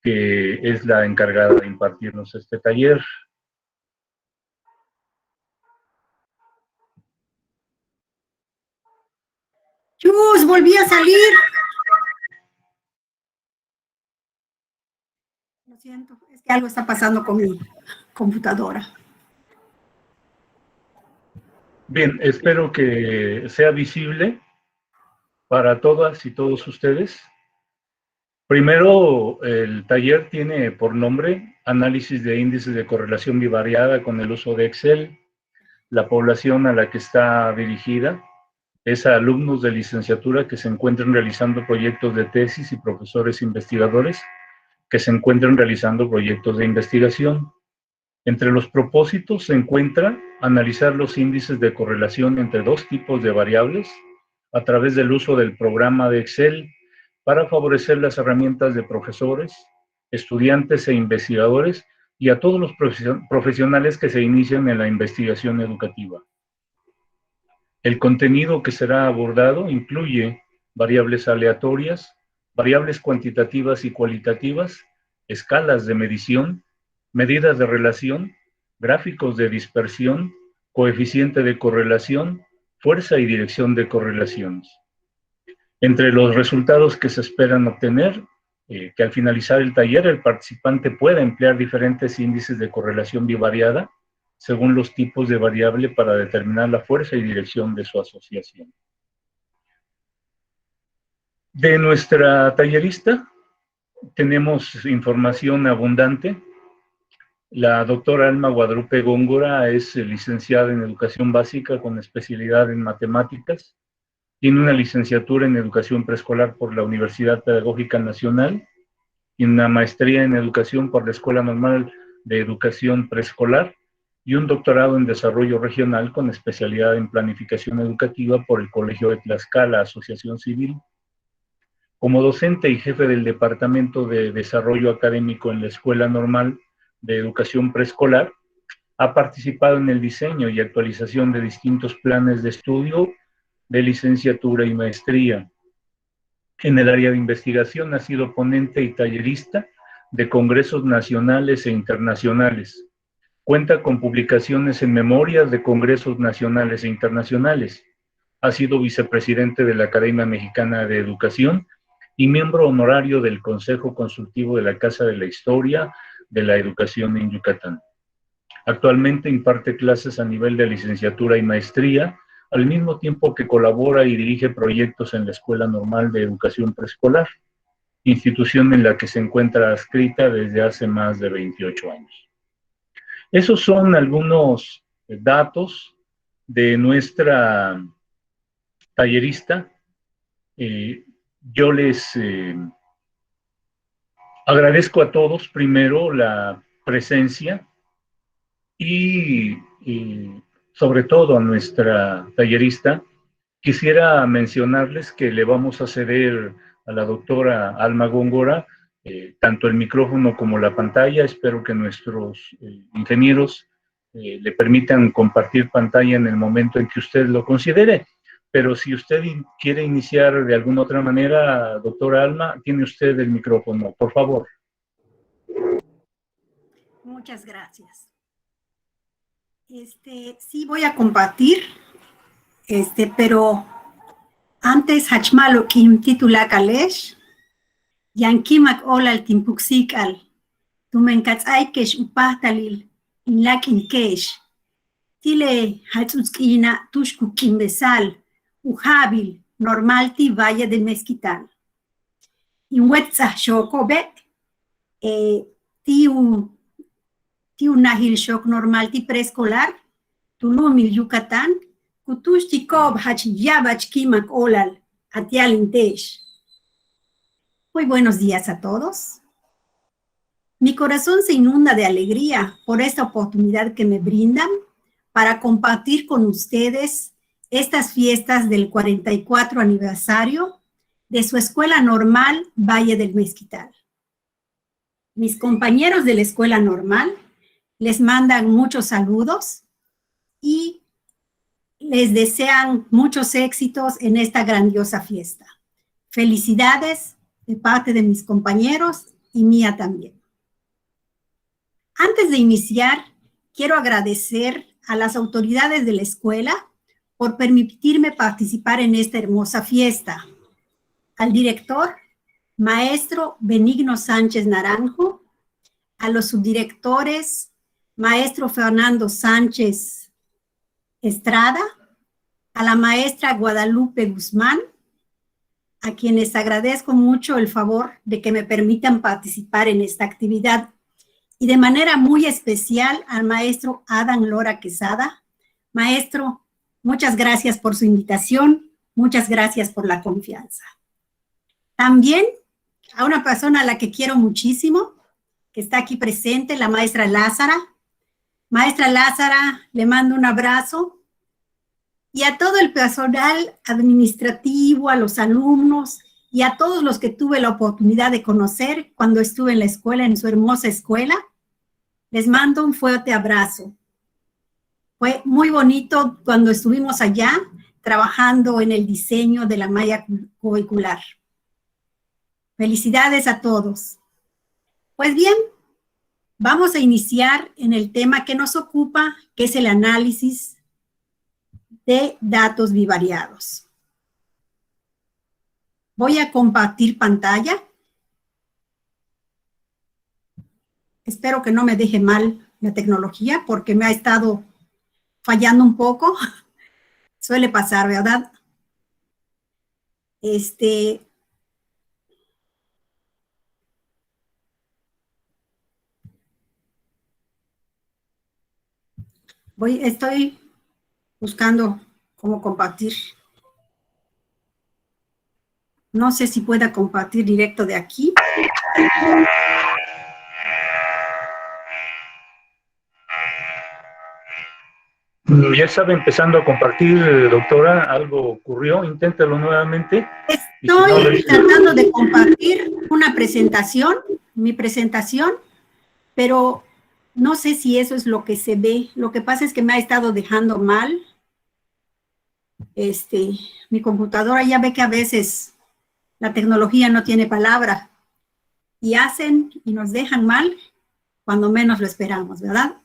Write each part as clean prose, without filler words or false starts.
que es la encargada de impartirnos este taller. ¡Chus! ¡Volví a salir! Lo siento, es que algo está pasando con mi computadora. Bien, espero que sea visible para todas y todos ustedes. Primero, el taller tiene por nombre Análisis de índices de correlación bivariada con el uso de Excel. La población a la que está dirigida es a alumnos de licenciatura que se encuentran realizando proyectos de tesis y profesores investigadores que se encuentran realizando proyectos de investigación. Entre los propósitos se encuentra analizar los índices de correlación entre dos tipos de variables a través del uso del programa de Excel para favorecer las herramientas de profesores, estudiantes e investigadores y a todos los profesionales que se inician en la investigación educativa. El contenido que será abordado incluye variables aleatorias, variables cuantitativas y cualitativas, escalas de medición, medidas de relación, gráficos de dispersión, coeficiente de correlación, fuerza y dirección de correlaciones. Entre los resultados que se esperan obtener, que al finalizar el taller el participante pueda emplear diferentes índices de correlación bivariada según los tipos de variable para determinar la fuerza y dirección de su asociación. De nuestra tallerista tenemos información abundante. La doctora Alma Guadalupe Góngora es licenciada en Educación Básica con especialidad en Matemáticas. Tiene una licenciatura en Educación Preescolar por la Universidad Pedagógica Nacional y una maestría en Educación por la Escuela Normal de Educación Preescolar y un doctorado en Desarrollo Regional con especialidad en Planificación Educativa por el Colegio de Tlaxcala, Asociación Civil. Como docente y jefe del Departamento de Desarrollo Académico en la Escuela Normal de Educación Preescolar, ha participado en el diseño y actualización de distintos planes de estudio de licenciatura y maestría. En el área de investigación ha sido ponente y tallerista de congresos nacionales e internacionales. Cuenta con publicaciones en memorias de congresos nacionales e internacionales. Ha sido vicepresidente de la Academia Mexicana de Educación y miembro honorario del Consejo Consultivo de la Casa de la Historia de la Educación en Yucatán. Actualmente imparte clases a nivel de licenciatura y maestría, al mismo tiempo que colabora y dirige proyectos en la Escuela Normal de Educación Preescolar, institución en la que se encuentra adscrita desde hace más de 28 años. Esos son algunos datos de nuestra tallerista. Yo les agradezco a todos primero la presencia y sobre todo a nuestra tallerista. Quisiera mencionarles que le vamos a ceder a la doctora Alma Góngora tanto el micrófono como la pantalla. Espero que nuestros ingenieros le permitan compartir pantalla en el momento en que usted lo considere. Pero si usted quiere iniciar de alguna otra manera, doctora Alma, tiene usted el micrófono, por favor. Muchas gracias. Sí voy a compartir, pero antes Hachmalo Kim titula Kalesh, Yankimak Olal Timpuxikal, Tumenkatzaikesh Upahtalil, Inlakin Kesh, Tile Hatsuskina Tushku Kimbesal, Ujabil, Normalti Valle del Mezquital. Inwetza Shokobet, Tiu Nahil Shok Normalti Preescolar, Tulumil Yucatán, Kutushtikov Hachiyabach Kimak Olal, Atialintesh. Muy buenos días a todos. Mi corazón se inunda de alegría por esta oportunidad que me brindan para compartir con ustedes estas fiestas del 44 aniversario de su Escuela Normal Valle del Mezquital. Mis compañeros de la Escuela Normal les mandan muchos saludos y les desean muchos éxitos en esta grandiosa fiesta. Felicidades de parte de mis compañeros y mía también. Antes de iniciar, quiero agradecer a las autoridades de la escuela por permitirme participar en esta hermosa fiesta. Al director, maestro Benigno Sánchez Naranjo, a los subdirectores, maestro Fernando Sánchez Estrada, a la maestra Guadalupe Guzmán, a quienes agradezco mucho el favor de que me permitan participar en esta actividad, y de manera muy especial al maestro Adam Lora Quesada. Maestro, muchas gracias por su invitación, muchas gracias por la confianza. También a una persona a la que quiero muchísimo, que está aquí presente, la maestra Lázara. Maestra Lázara, le mando un abrazo. Y a todo el personal administrativo, a los alumnos y a todos los que tuve la oportunidad de conocer cuando estuve en la escuela, en su hermosa escuela, les mando un fuerte abrazo. Fue muy bonito cuando estuvimos allá trabajando en el diseño de la malla curricular. Felicidades a todos. Pues bien, vamos a iniciar en el tema que nos ocupa, que es el análisis de datos bivariados. Voy a compartir pantalla. Espero que no me deje mal la tecnología porque me ha estado fallando un poco. Suele pasar, ¿verdad? Estoy buscando cómo compartir. No sé si pueda compartir directo de aquí. Ya estaba empezando a compartir, doctora, algo ocurrió, inténtalo nuevamente. Estoy tratando de compartir una presentación, mi presentación, pero no sé si eso es lo que se ve. Lo que pasa es que me ha estado dejando mal. Mi computadora ya ve que a veces la tecnología no tiene palabra y hacen y nos dejan mal cuando menos lo esperamos, ¿verdad?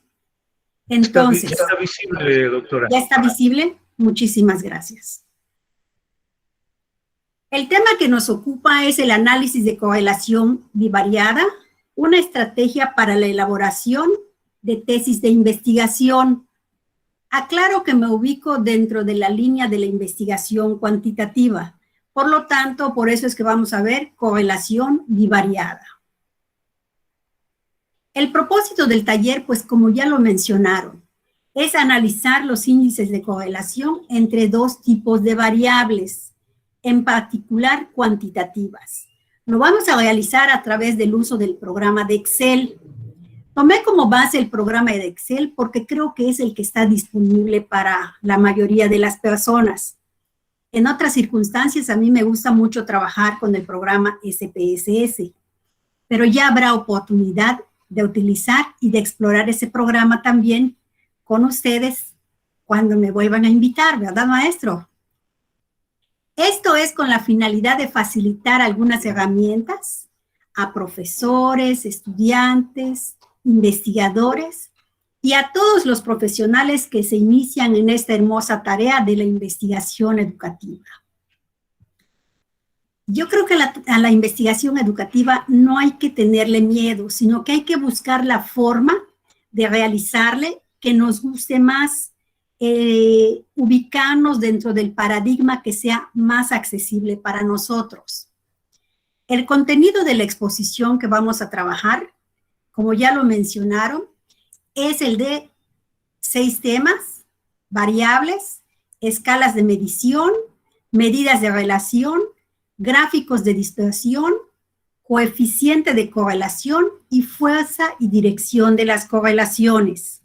Entonces, ya está visible, doctora. ¿Ya está visible? Muchísimas gracias. El tema que nos ocupa es el análisis de correlación bivariada, una estrategia para la elaboración de tesis de investigación. Aclaro que me ubico dentro de la línea de la investigación cuantitativa. Por lo tanto, por eso es que vamos a ver correlación bivariada. El propósito del taller, pues como ya lo mencionaron, es analizar los índices de correlación entre dos tipos de variables, en particular cuantitativas. Lo vamos a realizar a través del uso del programa de Excel. Tomé como base el programa de Excel porque creo que es el que está disponible para la mayoría de las personas. En otras circunstancias, a mí me gusta mucho trabajar con el programa SPSS, pero ya habrá oportunidad de utilizar y de explorar ese programa también con ustedes cuando me vuelvan a invitar, ¿verdad, maestro? Esto es con la finalidad de facilitar algunas herramientas a profesores, estudiantes, investigadores y a todos los profesionales que se inician en esta hermosa tarea de la investigación educativa. Yo creo que a la investigación educativa no hay que tenerle miedo, sino que hay que buscar la forma de realizarle que nos guste más, ubicarnos dentro del paradigma que sea más accesible para nosotros. El contenido de la exposición que vamos a trabajar, como ya lo mencionaron, es el de 6 temas: variables, escalas de medición, medidas de relación, gráficos de dispersión, coeficiente de correlación y fuerza y dirección de las correlaciones.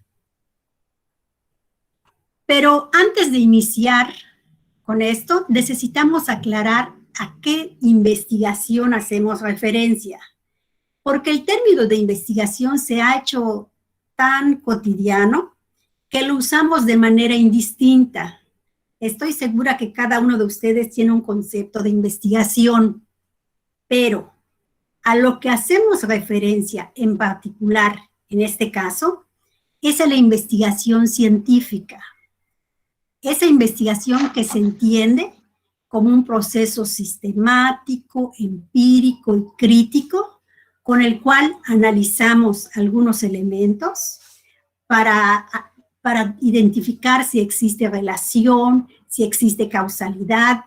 Pero antes de iniciar con esto, necesitamos aclarar a qué investigación hacemos referencia, porque el término de investigación se ha hecho tan cotidiano que lo usamos de manera indistinta. Estoy segura que cada uno de ustedes tiene un concepto de investigación, pero A lo que hacemos referencia en particular, en este caso, es a la investigación científica. Esa investigación que se entiende como un proceso sistemático, empírico y crítico, con el cual analizamos algunos elementos para identificar si existe relación, si existe causalidad,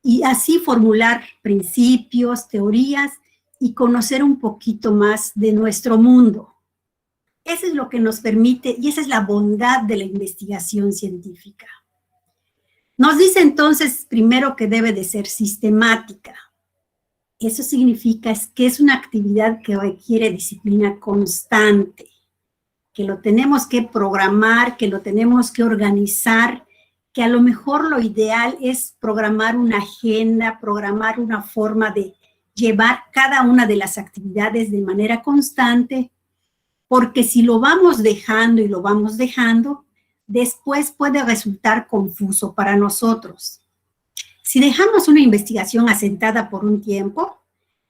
y así formular principios, teorías, y conocer un poquito más de nuestro mundo. Eso es lo que nos permite, y esa es la bondad de la investigación científica. Nos dice entonces, primero, que debe de ser sistemática. Eso significa que es una actividad que requiere disciplina constante, que lo tenemos que programar, que lo tenemos que organizar, que a lo mejor lo ideal es programar una agenda, programar una forma de llevar cada una de las actividades de manera constante, porque si lo vamos dejando y lo vamos dejando, después puede resultar confuso para nosotros. Si dejamos una investigación asentada por un tiempo,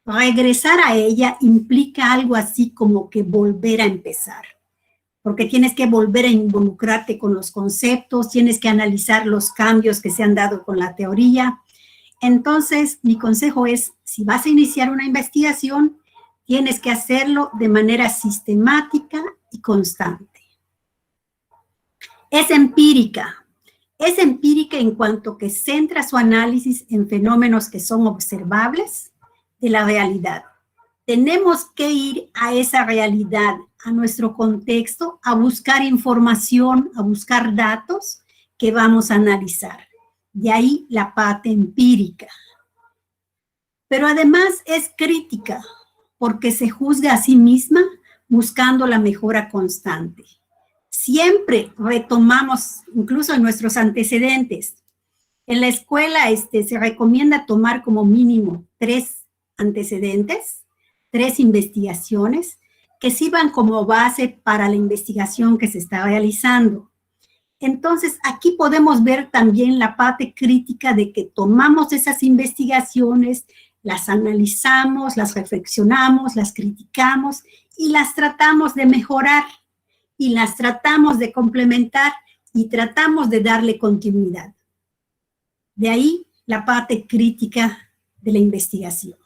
regresar a ella implica algo así como que volver a empezar, porque tienes que volver a involucrarte con los conceptos, tienes que analizar los cambios que se han dado con la teoría. Entonces, mi consejo es, si vas a iniciar una investigación, tienes que hacerlo de manera sistemática y constante. Es empírica en cuanto que centra su análisis en fenómenos que son observables de la realidad. Tenemos que ir a esa realidad, a nuestro contexto, a buscar información, a buscar datos que vamos a analizar. De ahí la parte empírica. Pero además es crítica, porque se juzga a sí misma buscando la mejora constante. Siempre retomamos, incluso en nuestros antecedentes. En la escuela se recomienda tomar como mínimo 3 antecedentes, 3 investigaciones, que sirvan como base para la investigación que se está realizando. Entonces, aquí podemos ver también la parte crítica de que tomamos esas investigaciones, las analizamos, las reflexionamos, las criticamos y las tratamos de mejorar y las tratamos de complementar y tratamos de darle continuidad. De ahí la parte crítica de la investigación.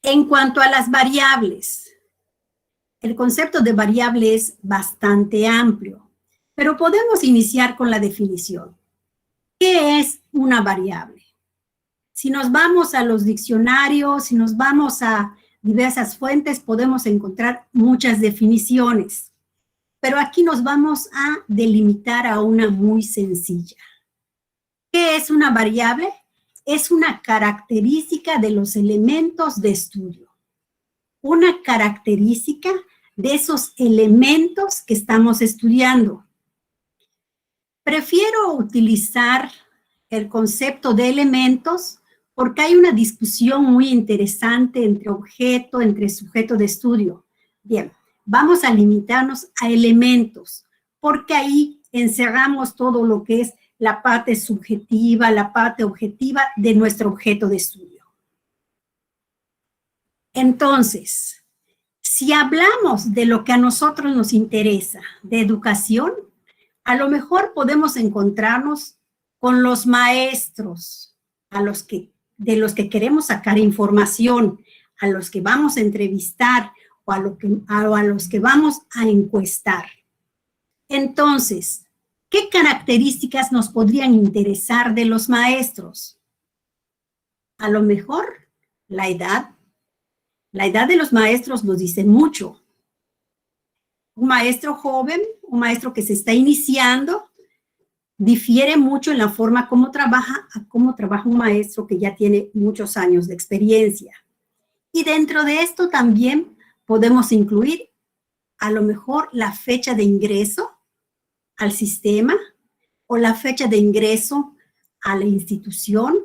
En cuanto a las variables, el concepto de variable es bastante amplio, pero podemos iniciar con la definición. ¿Qué es una variable? Si nos vamos a los diccionarios, si nos vamos a diversas fuentes, podemos encontrar muchas definiciones, pero aquí nos vamos a delimitar a una muy sencilla. ¿Qué es una variable? Es una característica de los elementos de estudio. Una característica de esos elementos que estamos estudiando. Prefiero utilizar el concepto de elementos porque hay una discusión muy interesante entre objeto, entre sujeto de estudio. Bien, vamos a limitarnos a elementos, porque ahí encerramos todo lo que es la parte subjetiva, la parte objetiva de nuestro objeto de estudio. Entonces, si hablamos de lo que a nosotros nos interesa, de educación, a lo mejor podemos encontrarnos con los maestros de los que queremos sacar información, a los que vamos a entrevistar o a los que vamos a encuestar. Entonces, ¿qué características nos podrían interesar de los maestros? A lo mejor la edad. La edad de los maestros nos dice mucho. Un maestro joven, un maestro que se está iniciando, difiere mucho en la forma como trabaja a cómo trabaja un maestro que ya tiene muchos años de experiencia. Y dentro de esto también podemos incluir a lo mejor la fecha de ingreso al sistema o la fecha de ingreso a la institución,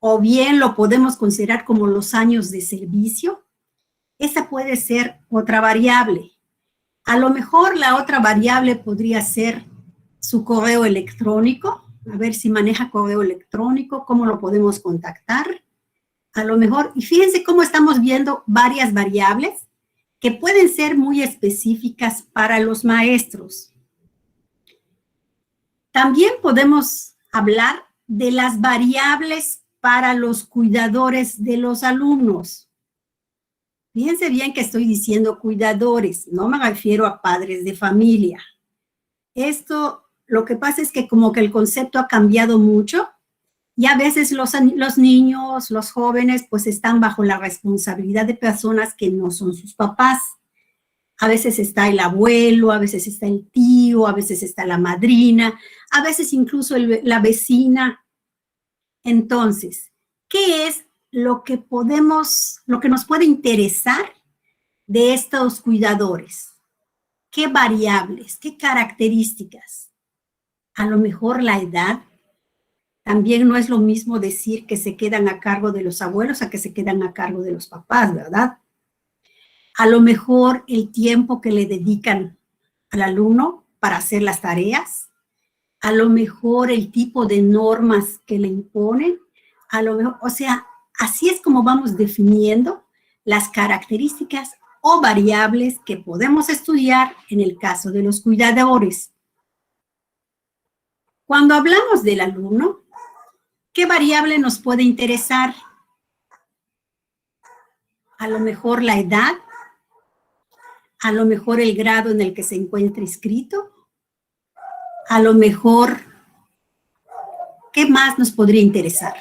o bien lo podemos considerar como los años de servicio. Esa puede ser otra variable. A lo mejor la otra variable podría ser su correo electrónico, a ver si maneja correo electrónico, cómo lo podemos contactar. A lo mejor, y fíjense cómo estamos viendo varias variables que pueden ser muy específicas para los maestros. También podemos hablar de las variables para los cuidadores de los alumnos. Fíjense bien que estoy diciendo cuidadores, no me refiero a padres de familia. Esto, lo que pasa es que como que el concepto ha cambiado mucho y a veces los niños, los jóvenes, pues están bajo la responsabilidad de personas que no son sus papás. A veces está el abuelo, a veces está el tío, a veces está la madrina, a veces incluso la vecina. Entonces, ¿qué es lo que nos puede interesar de estos cuidadores? ¿Qué variables? ¿Qué características? A lo mejor la edad. También no es lo mismo decir que se quedan a cargo de los abuelos a que se quedan a cargo de los papás, ¿verdad? A lo mejor el tiempo que le dedican al alumno para hacer las tareas, a lo mejor el tipo de normas que le imponen, a lo mejor, o sea, así es como vamos definiendo las características o variables que podemos estudiar en el caso de los cuidadores. Cuando hablamos del alumno, ¿qué variable nos puede interesar? A lo mejor la edad, a lo mejor el grado en el que se encuentra inscrito, a lo mejor, ¿qué más nos podría interesar?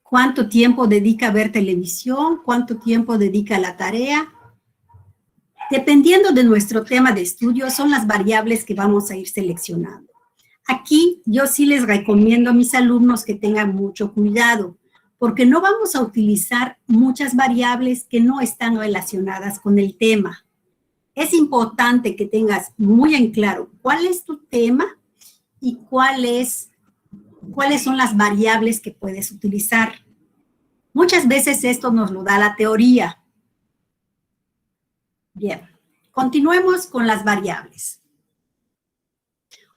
¿Cuánto tiempo dedica a ver televisión? ¿Cuánto tiempo dedica a la tarea? Dependiendo de nuestro tema de estudio, son las variables que vamos a ir seleccionando. Aquí yo sí les recomiendo a mis alumnos que tengan mucho cuidado, porque no vamos a utilizar muchas variables que no están relacionadas con el tema. Es importante que tengas muy en claro cuál es tu tema y cuáles son las variables que puedes utilizar. Muchas veces esto nos lo da la teoría. Bien, continuemos con las variables.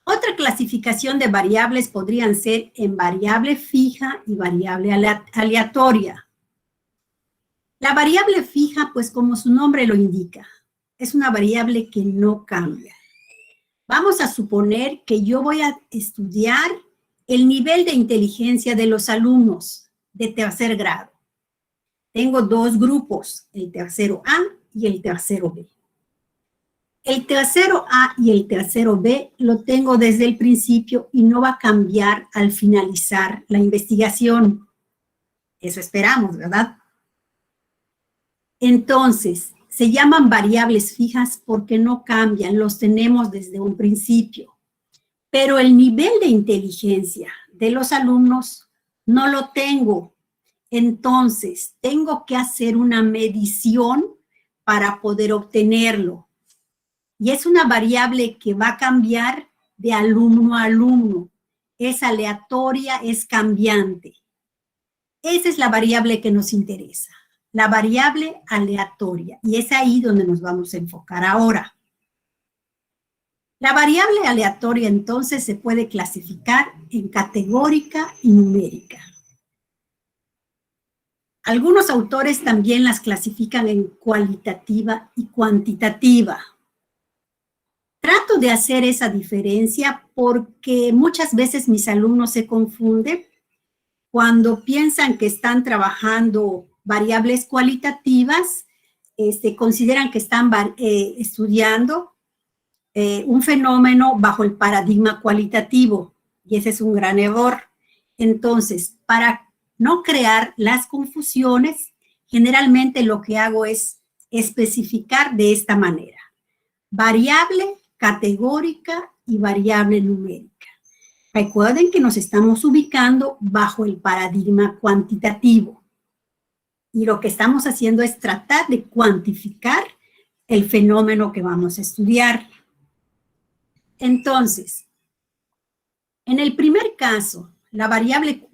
Otra clasificación de variables podrían ser en variable fija y variable aleatoria. La variable fija, pues como su nombre lo indica, es una variable que no cambia. Vamos a suponer que yo voy a estudiar el nivel de inteligencia de los alumnos de tercer grado. Tengo dos grupos, el tercero A y el tercero B. El tercero A y el tercero B lo tengo desde el principio y no va a cambiar al finalizar la investigación. Eso esperamos, ¿verdad? Entonces, se llaman variables fijas porque no cambian, los tenemos desde un principio. Pero el nivel de inteligencia de los alumnos no lo tengo. Entonces, tengo que hacer una medición para poder obtenerlo. Y es una variable que va a cambiar de alumno a alumno. Es aleatoria, es cambiante. Esa es la variable que nos interesa, la variable aleatoria. Y es ahí donde nos vamos a enfocar ahora. La variable aleatoria, entonces, se puede clasificar en categórica y numérica. Algunos autores también las clasifican en cualitativa y cuantitativa. Trato de hacer esa diferencia porque muchas veces mis alumnos se confunden cuando piensan que están trabajando variables cualitativas, consideran que están estudiando un fenómeno bajo el paradigma cualitativo, y ese es un gran error. Entonces, para no crear las confusiones, generalmente lo que hago es especificar de esta manera: variable categórica y variable numérica. Recuerden que nos estamos ubicando bajo el paradigma cuantitativo, y lo que estamos haciendo es tratar de cuantificar el fenómeno que vamos a estudiar. Entonces, en el primer caso, la variable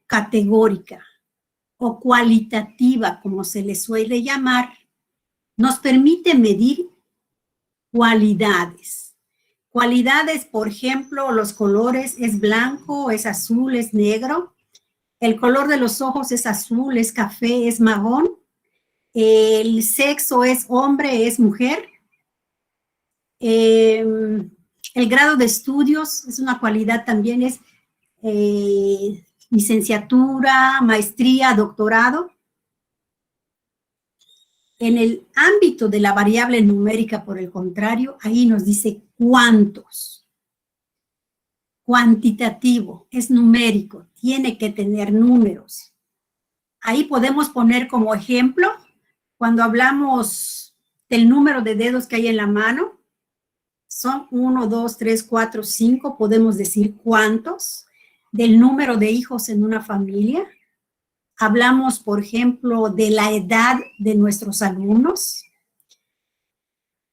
categórica o cualitativa, como se le suele llamar, nos permite medir cualidades. Cualidades, por ejemplo, los colores, es blanco, es azul, es negro. El color de los ojos es azul, es café, es marrón. El sexo es hombre, es mujer. El grado de estudios es una cualidad también, es licenciatura, maestría, doctorado. En el ámbito de la variable numérica, por el contrario, ahí nos dice cuántos. Cuantitativo, es numérico, tiene que tener números. Ahí podemos poner como ejemplo, cuando hablamos del número de dedos que hay en la mano, son 1, 2, 3, 4, 5, podemos decir cuántos. Del número de hijos en una familia, hablamos, por ejemplo, de la edad de nuestros alumnos.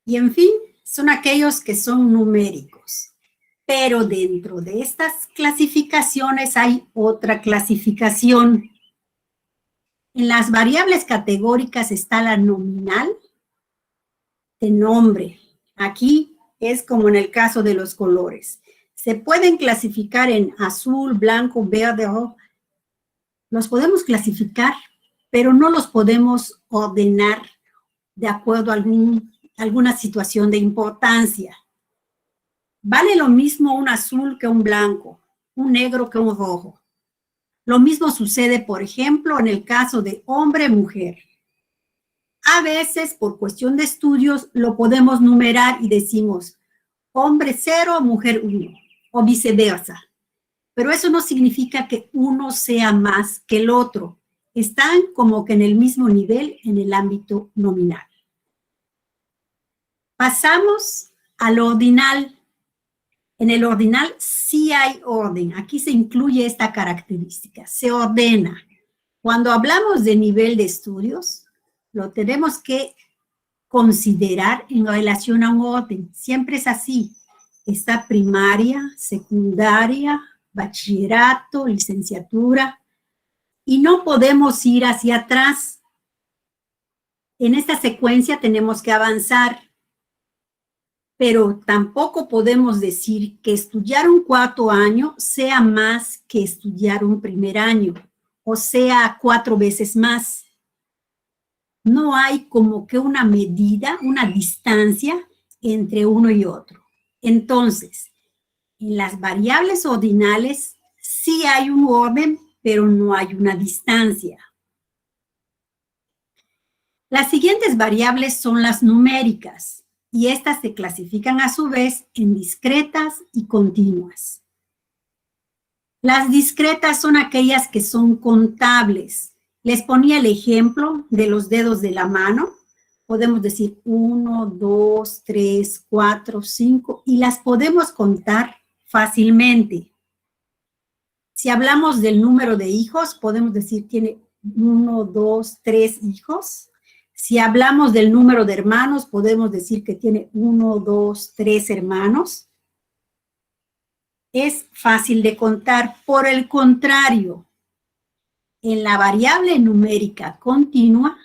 Y en fin, son aquellos que son numéricos. Pero dentro de estas clasificaciones hay otra clasificación. En las variables categóricas está la nominal de nombre. Aquí es como en el caso de los colores. Se pueden clasificar en azul, blanco, verde, rojo. Los podemos clasificar, pero no los podemos ordenar de acuerdo a alguna situación de importancia. Vale lo mismo un azul que un blanco, un negro que un rojo. Lo mismo sucede, por ejemplo, en el caso de hombre-mujer. A veces, por cuestión de estudios, lo podemos numerar y decimos hombre 0, mujer 1, o viceversa. Pero eso no significa que uno sea más que el otro. Están como que en el mismo nivel en el ámbito nominal. Pasamos al ordinal. En el ordinal sí hay orden. Aquí se incluye esta característica. Se ordena. Cuando hablamos de nivel de estudios, lo tenemos que considerar en relación a un orden. Siempre es así. Está primaria, secundaria, bachillerato, licenciatura, y no podemos ir hacia atrás. En esta secuencia tenemos que avanzar, pero tampoco podemos decir que estudiar un cuarto año sea más que estudiar un primer año, o sea, 4 veces más. No hay como que una medida, una distancia entre uno y otro. Entonces, en las variables ordinales sí hay un orden, pero no hay una distancia. Las siguientes variables son las numéricas, y estas se clasifican a su vez en discretas y continuas. Las discretas son aquellas que son contables. Les ponía el ejemplo de los dedos de la mano. Podemos decir 1, 2, 3, 4, 5, y las podemos contar fácilmente. Si hablamos del número de hijos, podemos decir tiene 1, 2, 3 hijos. Si hablamos del número de hermanos, podemos decir que tiene 1, 2, 3 hermanos. Es fácil de contar. Por el contrario, en la variable numérica continua,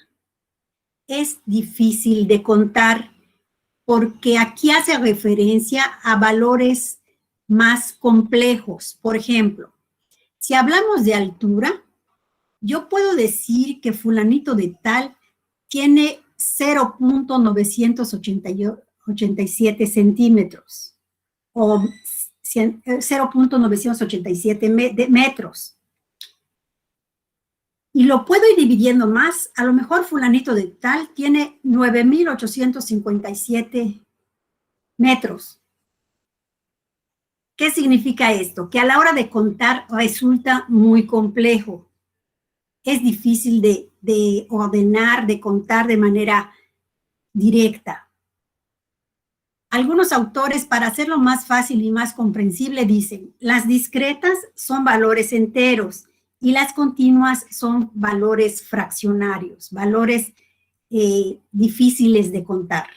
es difícil de contar porque aquí hace referencia a valores más complejos. Por ejemplo, si hablamos de altura, yo puedo decir que fulanito de tal tiene 0.987 centímetros o 0.987 metros. Y lo puedo ir dividiendo más. A lo mejor fulanito de tal tiene 9.857 metros. ¿Qué significa esto? Que a la hora de contar resulta muy complejo. Es difícil de ordenar, de contar de manera directa. Algunos autores, para hacerlo más fácil y más comprensible, dicen, las discretas son valores enteros y las continuas son valores fraccionarios, valores difíciles de contar.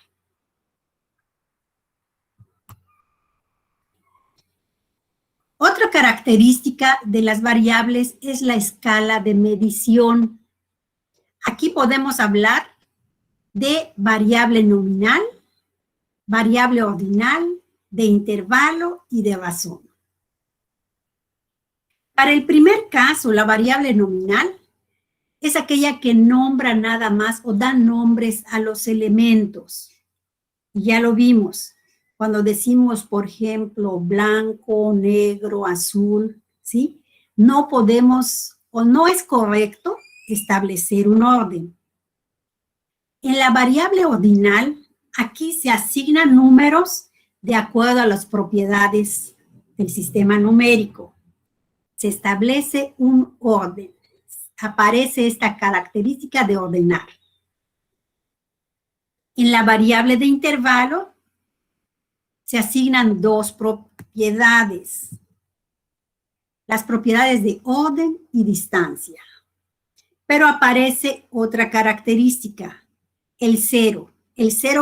Otra característica de las variables es la escala de medición. Aquí podemos hablar de variable nominal, variable ordinal de intervalo y de razón. Para el primer caso, la variable nominal es aquella que nombra nada más o da nombres a los elementos. Ya lo vimos cuando decimos, por ejemplo, blanco, negro, azul, ¿sí? No podemos o no es correcto establecer un orden. En la variable ordinal, aquí se asignan números de acuerdo a las propiedades del sistema numérico. Se establece un orden. Aparece esta característica de ordenar. En la variable de intervalo se asignan dos propiedades. Las propiedades de orden y distancia. Pero aparece otra característica, el cero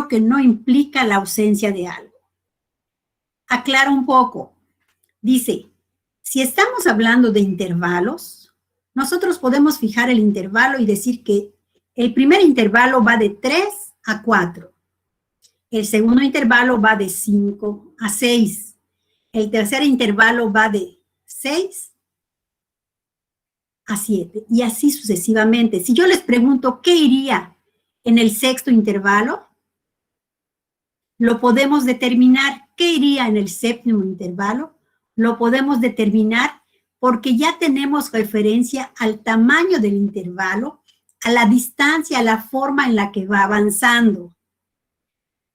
que no implica la ausencia de algo. Aclara un poco. Dice, si estamos hablando de intervalos, nosotros podemos fijar el intervalo y decir que el primer intervalo va de 3 a 4. El segundo intervalo va de 5 a 6. El tercer intervalo va de 6 a 7. Y así sucesivamente. Si yo les pregunto qué iría en el sexto intervalo, lo podemos determinar. ¿Qué iría en el séptimo intervalo? Lo podemos determinar porque ya tenemos referencia al tamaño del intervalo, a la distancia, a la forma en la que va avanzando.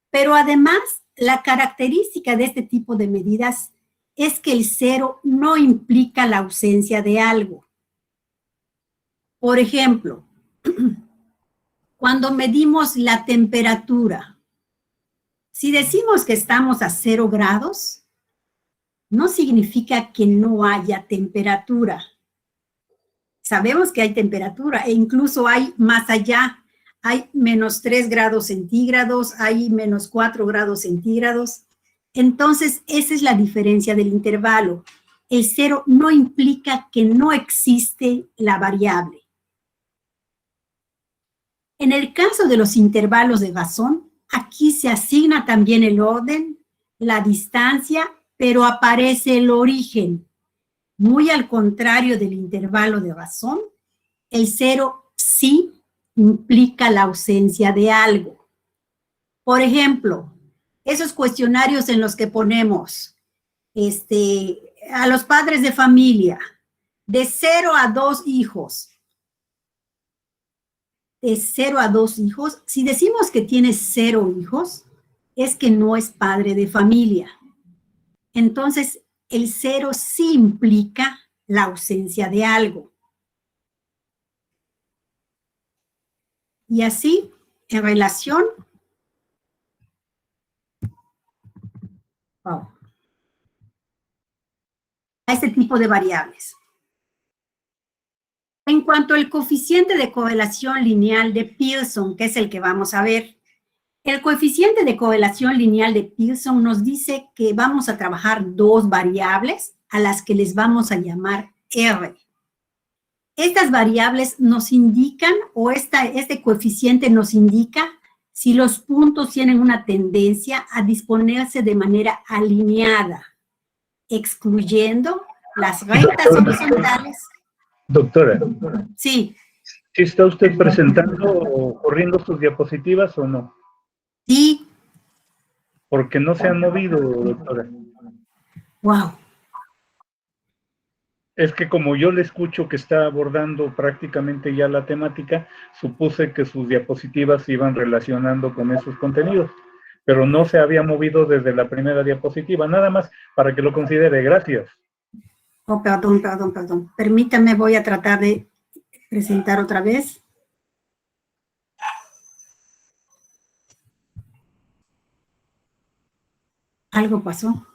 Pero además, la característica de este tipo de medidas es que el cero no implica la ausencia de algo. Por ejemplo, cuando medimos la temperatura, si decimos que estamos a 0 grados, no significa que no haya temperatura. Sabemos que hay temperatura e incluso hay más allá. Hay menos 3 grados centígrados, hay menos 4 grados centígrados. Entonces, esa es la diferencia del intervalo. El cero no implica que no existe la variable. En el caso de los intervalos de razón, aquí se asigna también el orden, la distancia, pero aparece el origen. Muy al contrario del intervalo de razón, el cero sí implica la ausencia de algo. Por ejemplo, esos cuestionarios en los que ponemos a los padres de familia, de 0 a 2 hijos, de 0 a 2 hijos, si decimos que tiene 0 hijos, es que no es padre de familia. Entonces, el cero sí implica la ausencia de algo. Y así, en relación a este tipo de variables. En cuanto al coeficiente de correlación lineal de Pearson, que es el que vamos a ver, el coeficiente de correlación lineal de Pearson nos dice que vamos a trabajar dos variables a las que les vamos a llamar R. Estas variables nos indican, o este coeficiente nos indica, si los puntos tienen una tendencia a disponerse de manera alineada, excluyendo las rectas horizontales. Doctora. Sí. ¿Sí está usted presentando o corriendo sus diapositivas o no? Sí. Porque no se han movido, doctora. Wow. Es que como yo le escucho que está abordando prácticamente ya la temática, supuse que sus diapositivas se iban relacionando con esos contenidos, pero no se había movido desde la primera diapositiva, nada más para que lo considere. Gracias. Oh, perdón. Permítame, voy a tratar de presentar otra vez. Algo pasó.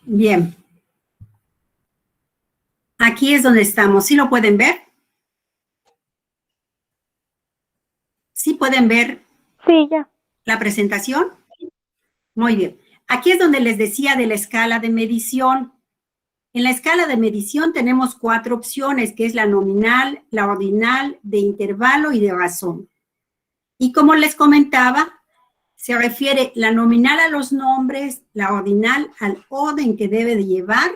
Bien. Aquí aquí es donde estamos. ¿Sí lo pueden ver? ¿Sí pueden ver? Sí, ya. ¿La presentación? Muy bien. Aquí es donde les decía de la escala de medición. En la escala de medición tenemos 4 opciones, que es la nominal, la ordinal, de intervalo y de razón. Y como les comentaba, se refiere la nominal a los nombres, la ordinal al orden que debe de llevar.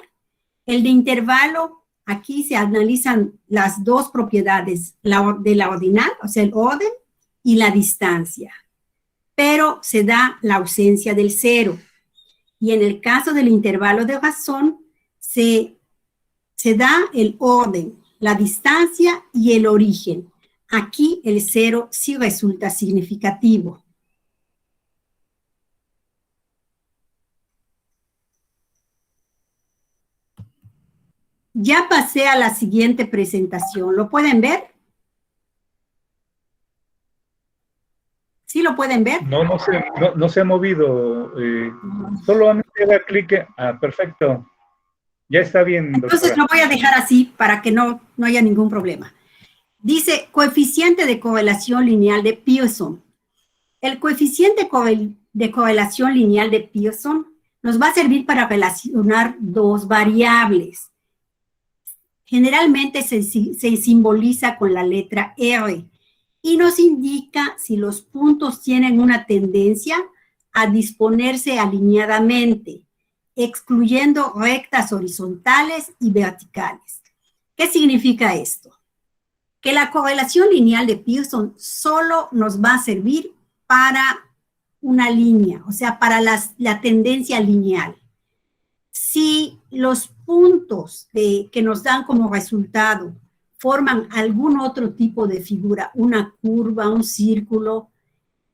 El de intervalo, aquí se analizan las dos propiedades de la ordinal, o sea, el orden y la distancia. Pero se da la ausencia del cero. Y en el caso del intervalo de razón, se da el orden, la distancia y el origen. Aquí el cero sí resulta significativo. Ya pasé a la siguiente presentación. ¿Lo pueden ver? ¿Sí lo pueden ver? No se ha movido. Solamente da clic. Perfecto. Ya está bien, doctora. Entonces lo voy a dejar así para que no haya ningún problema. Dice coeficiente de correlación lineal de Pearson. El coeficiente de correlación lineal de Pearson nos va a servir para relacionar dos variables. Generalmente se simboliza con la letra R y nos indica si los puntos tienen una tendencia a disponerse alineadamente, excluyendo rectas horizontales y verticales. ¿Qué significa esto? Que la correlación lineal de Pearson solo nos va a servir para una línea, o sea, para la tendencia lineal. Si los puntos que nos dan como resultado forman algún otro tipo de figura, una curva, un círculo,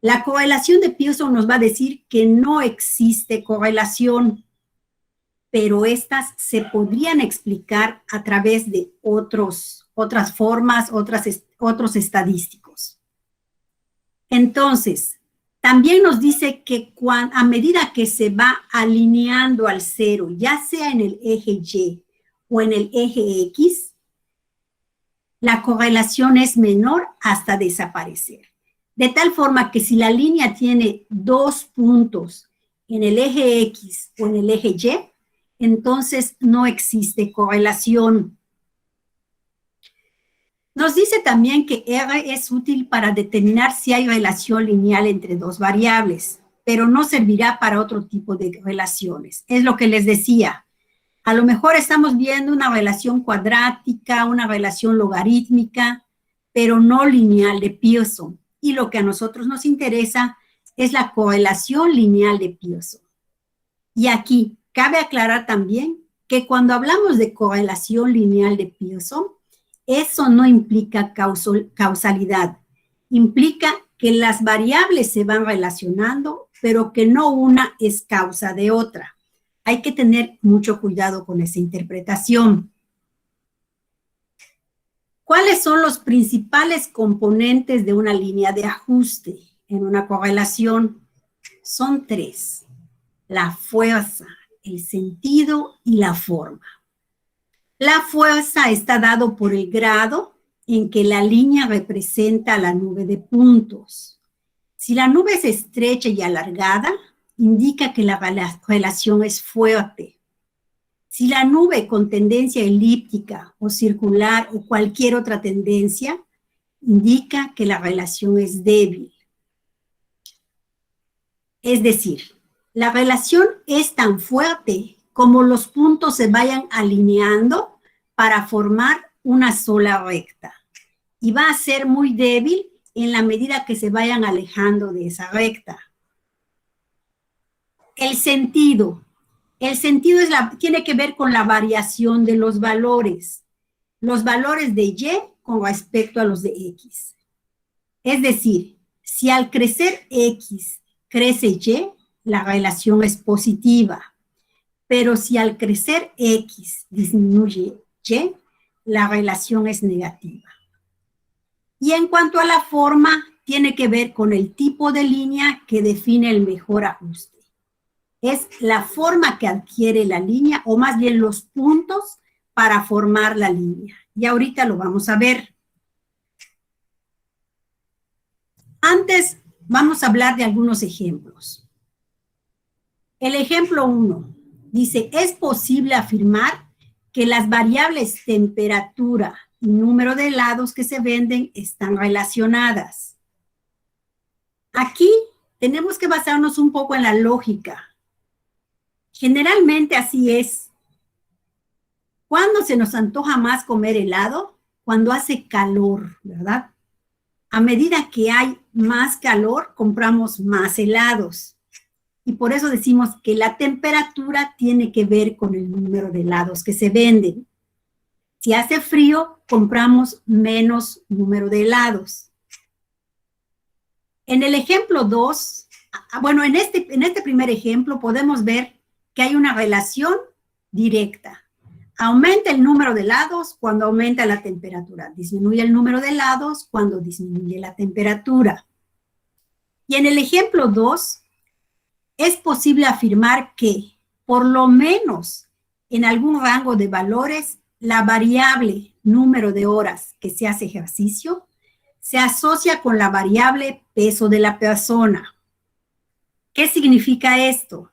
la correlación de Pearson nos va a decir que no existe correlación, pero estas se podrían explicar a través de otras formas, otros estadísticos. Entonces, también nos dice que a medida que se va alineando al cero, ya sea en el eje Y o en el eje X, la correlación es menor hasta desaparecer. De tal forma que si la línea tiene 2 puntos en el eje X o en el eje Y, entonces no existe correlación. Nos dice también que R es útil para determinar si hay relación lineal entre dos variables, pero no servirá para otro tipo de relaciones. Es lo que les decía. A lo mejor estamos viendo una relación cuadrática, una relación logarítmica, pero no lineal de Pearson. Y lo que a nosotros nos interesa es la correlación lineal de Pearson. Y aquí cabe aclarar también que cuando hablamos de correlación lineal de Pearson, eso no implica causalidad, implica que las variables se van relacionando, pero que no una es causa de otra. Hay que tener mucho cuidado con esa interpretación. ¿Cuáles son los principales componentes de una línea de ajuste en una correlación? Son 3: la fuerza, el sentido y la forma. La fuerza está dado por el grado en que la línea representa la nube de puntos. Si la nube es estrecha y alargada, indica que la relación es fuerte. Si la nube con tendencia elíptica o circular o cualquier otra tendencia, indica que la relación es débil. Es decir, la relación es tan fuerte como los puntos se vayan alineando para formar una sola recta. Y va a ser muy débil en la medida que se vayan alejando de esa recta. El sentido. El sentido tiene que ver con la variación de los valores. Los valores de Y con respecto a los de X. Es decir, si al crecer X crece Y, la relación es positiva. Pero si al crecer X disminuye Y, la relación es negativa. Y en cuanto a la forma, tiene que ver con el tipo de línea que define el mejor ajuste. Es la forma que adquiere la línea, o más bien los puntos, para formar la línea. Y ahorita lo vamos a ver. Antes vamos a hablar de algunos ejemplos. El ejemplo 1 dice, es posible afirmar que las variables temperatura y número de helados que se venden están relacionadas. Aquí tenemos que basarnos un poco en la lógica. Generalmente así es. ¿Cuándo se nos antoja más comer helado? Cuando hace calor, ¿verdad? A medida que hay más calor, compramos más helados. Y por eso decimos que la temperatura tiene que ver con el número de helados que se venden. Si hace frío, compramos menos número de helados. En el ejemplo 2, bueno, en este primer ejemplo podemos ver que hay una relación directa. Aumenta el número de helados cuando aumenta la temperatura. Disminuye el número de helados cuando disminuye la temperatura. Y en el ejemplo 2, es posible afirmar que, por lo menos en algún rango de valores, la variable número de horas que se hace ejercicio se asocia con la variable peso de la persona. ¿Qué significa esto?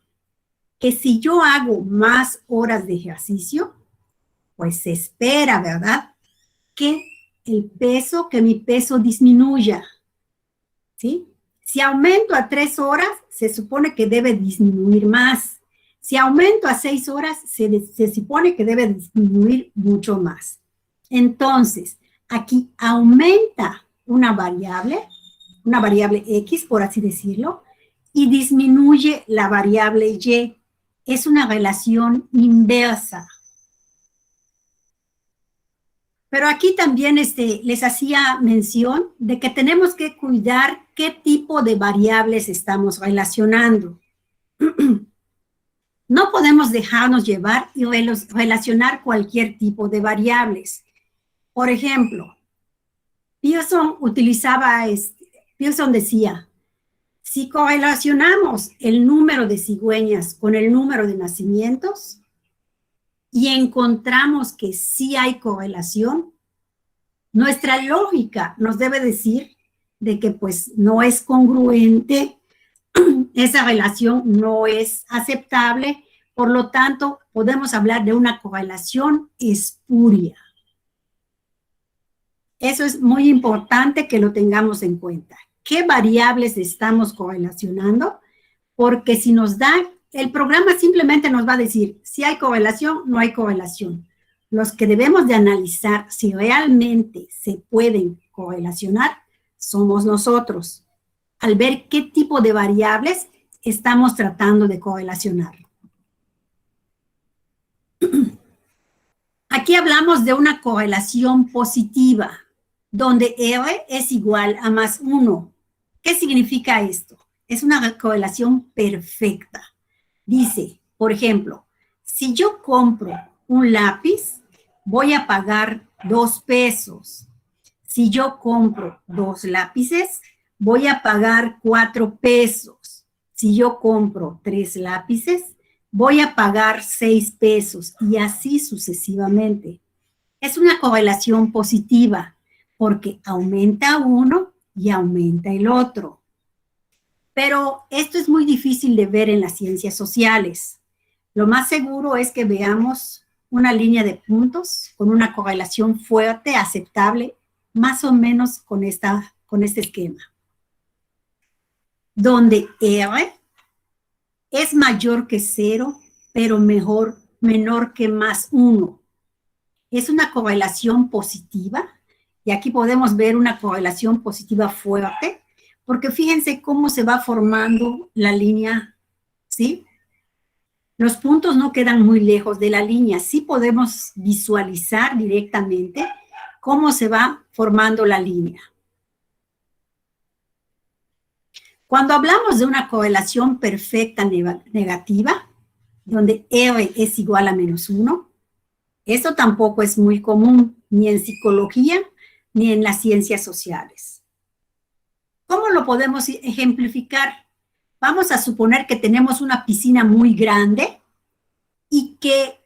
Que si yo hago más horas de ejercicio, pues se espera, ¿verdad?, que mi peso disminuya, ¿sí? Si aumento a 3 horas, se supone que debe disminuir más. Si aumento a 6 horas, se supone que debe disminuir mucho más. Entonces, aquí aumenta una variable X, por así decirlo, y disminuye la variable Y. Es una relación inversa. Pero aquí también les hacía mención de que tenemos que cuidar qué tipo de variables estamos relacionando. No podemos dejarnos llevar y relacionar cualquier tipo de variables. Por ejemplo, Pearson decía, si correlacionamos el número de cigüeñas con el número de nacimientos, y encontramos que sí hay correlación, nuestra lógica nos debe decir de que pues no es congruente, esa relación no es aceptable, por lo tanto podemos hablar de una correlación espuria. Eso es muy importante que lo tengamos en cuenta. ¿Qué variables estamos correlacionando? Porque si nos da, el programa simplemente nos va a decir si hay correlación, no hay correlación. Los que debemos de analizar si realmente se pueden correlacionar somos nosotros, al ver qué tipo de variables estamos tratando de correlacionar. Aquí hablamos de una correlación positiva, donde R es igual a más 1. ¿Qué significa esto? Es una correlación perfecta. Dice, por ejemplo, si yo compro un lápiz, voy a pagar 2 pesos. Si yo compro 2 lápices, voy a pagar 4 pesos. Si yo compro 3 lápices, voy a pagar 6 pesos y así sucesivamente. Es una correlación positiva porque aumenta uno y aumenta el otro. Pero esto es muy difícil de ver en las ciencias sociales. Lo más seguro es que veamos una línea de puntos con una correlación fuerte, aceptable, más o menos con este esquema. Donde R es mayor que 0, pero menor que más 1. Es una correlación positiva, y aquí podemos ver una correlación positiva fuerte, porque fíjense cómo se va formando la línea, ¿sí? Los puntos no quedan muy lejos de la línea, sí podemos visualizar directamente cómo se va formando la línea. Cuando hablamos de una correlación perfecta negativa, donde R es igual a menos 1, esto tampoco es muy común, ni en psicología, ni en las ciencias sociales. ¿Cómo lo podemos ejemplificar? Vamos a suponer que tenemos una piscina muy grande y que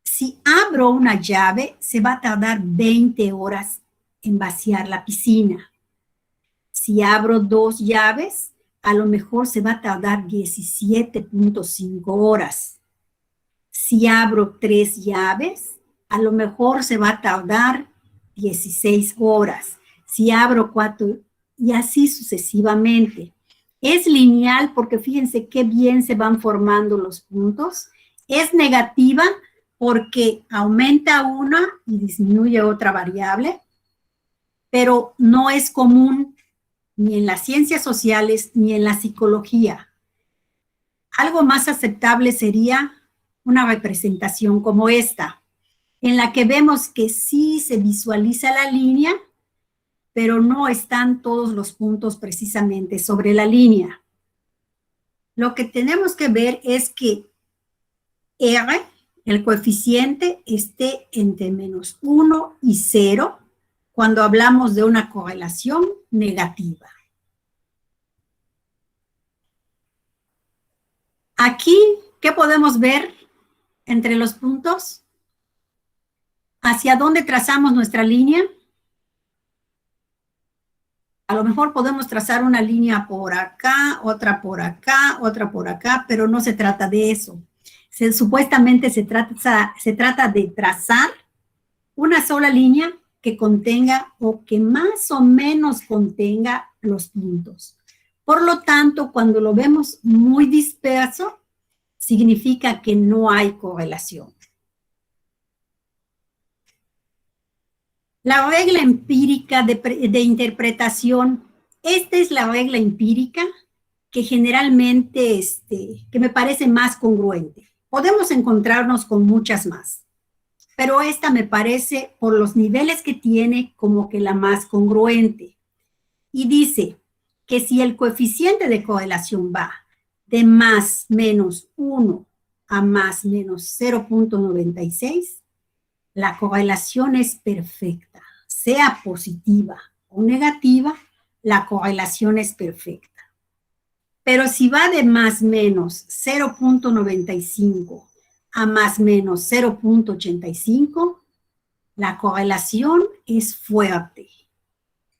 si Si abro una llave, se va a tardar 20 horas en vaciar la piscina. Si abro 2 llaves, a lo mejor se va a tardar 17.5 horas. Si abro 3 llaves, a lo mejor se va a tardar 16 horas. Si abro 4, y así sucesivamente. Es lineal porque fíjense qué bien se van formando los puntos. Es negativa porque aumenta una y disminuye otra variable, pero no es común ni en las ciencias sociales ni en la psicología. Algo más aceptable sería una representación como esta, en la que vemos que sí se visualiza la línea, pero no están todos los puntos precisamente sobre la línea. Lo que tenemos que ver es que R, el coeficiente, esté entre menos 1 y 0 cuando hablamos de una correlación negativa. Aquí, ¿qué podemos ver entre los puntos? ¿Hacia dónde trazamos nuestra línea? A lo mejor podemos trazar una línea por acá, otra por acá, pero no se trata de eso. Supuestamente se trata de trazar una sola línea que contenga o que más o menos contenga los puntos. Por lo tanto, cuando lo vemos muy disperso, significa que no hay correlación. La regla empírica de interpretación, esta es la regla empírica que generalmente, que me parece más congruente. Podemos encontrarnos con muchas más, pero esta me parece, por los niveles que tiene, como que la más congruente. Y dice que si el coeficiente de correlación va de más menos 1 a más menos 0.96, la correlación es perfecta. Sea positiva o negativa, la correlación es perfecta. Pero si va de más menos 0.95 a más menos 0.85, la correlación es fuerte.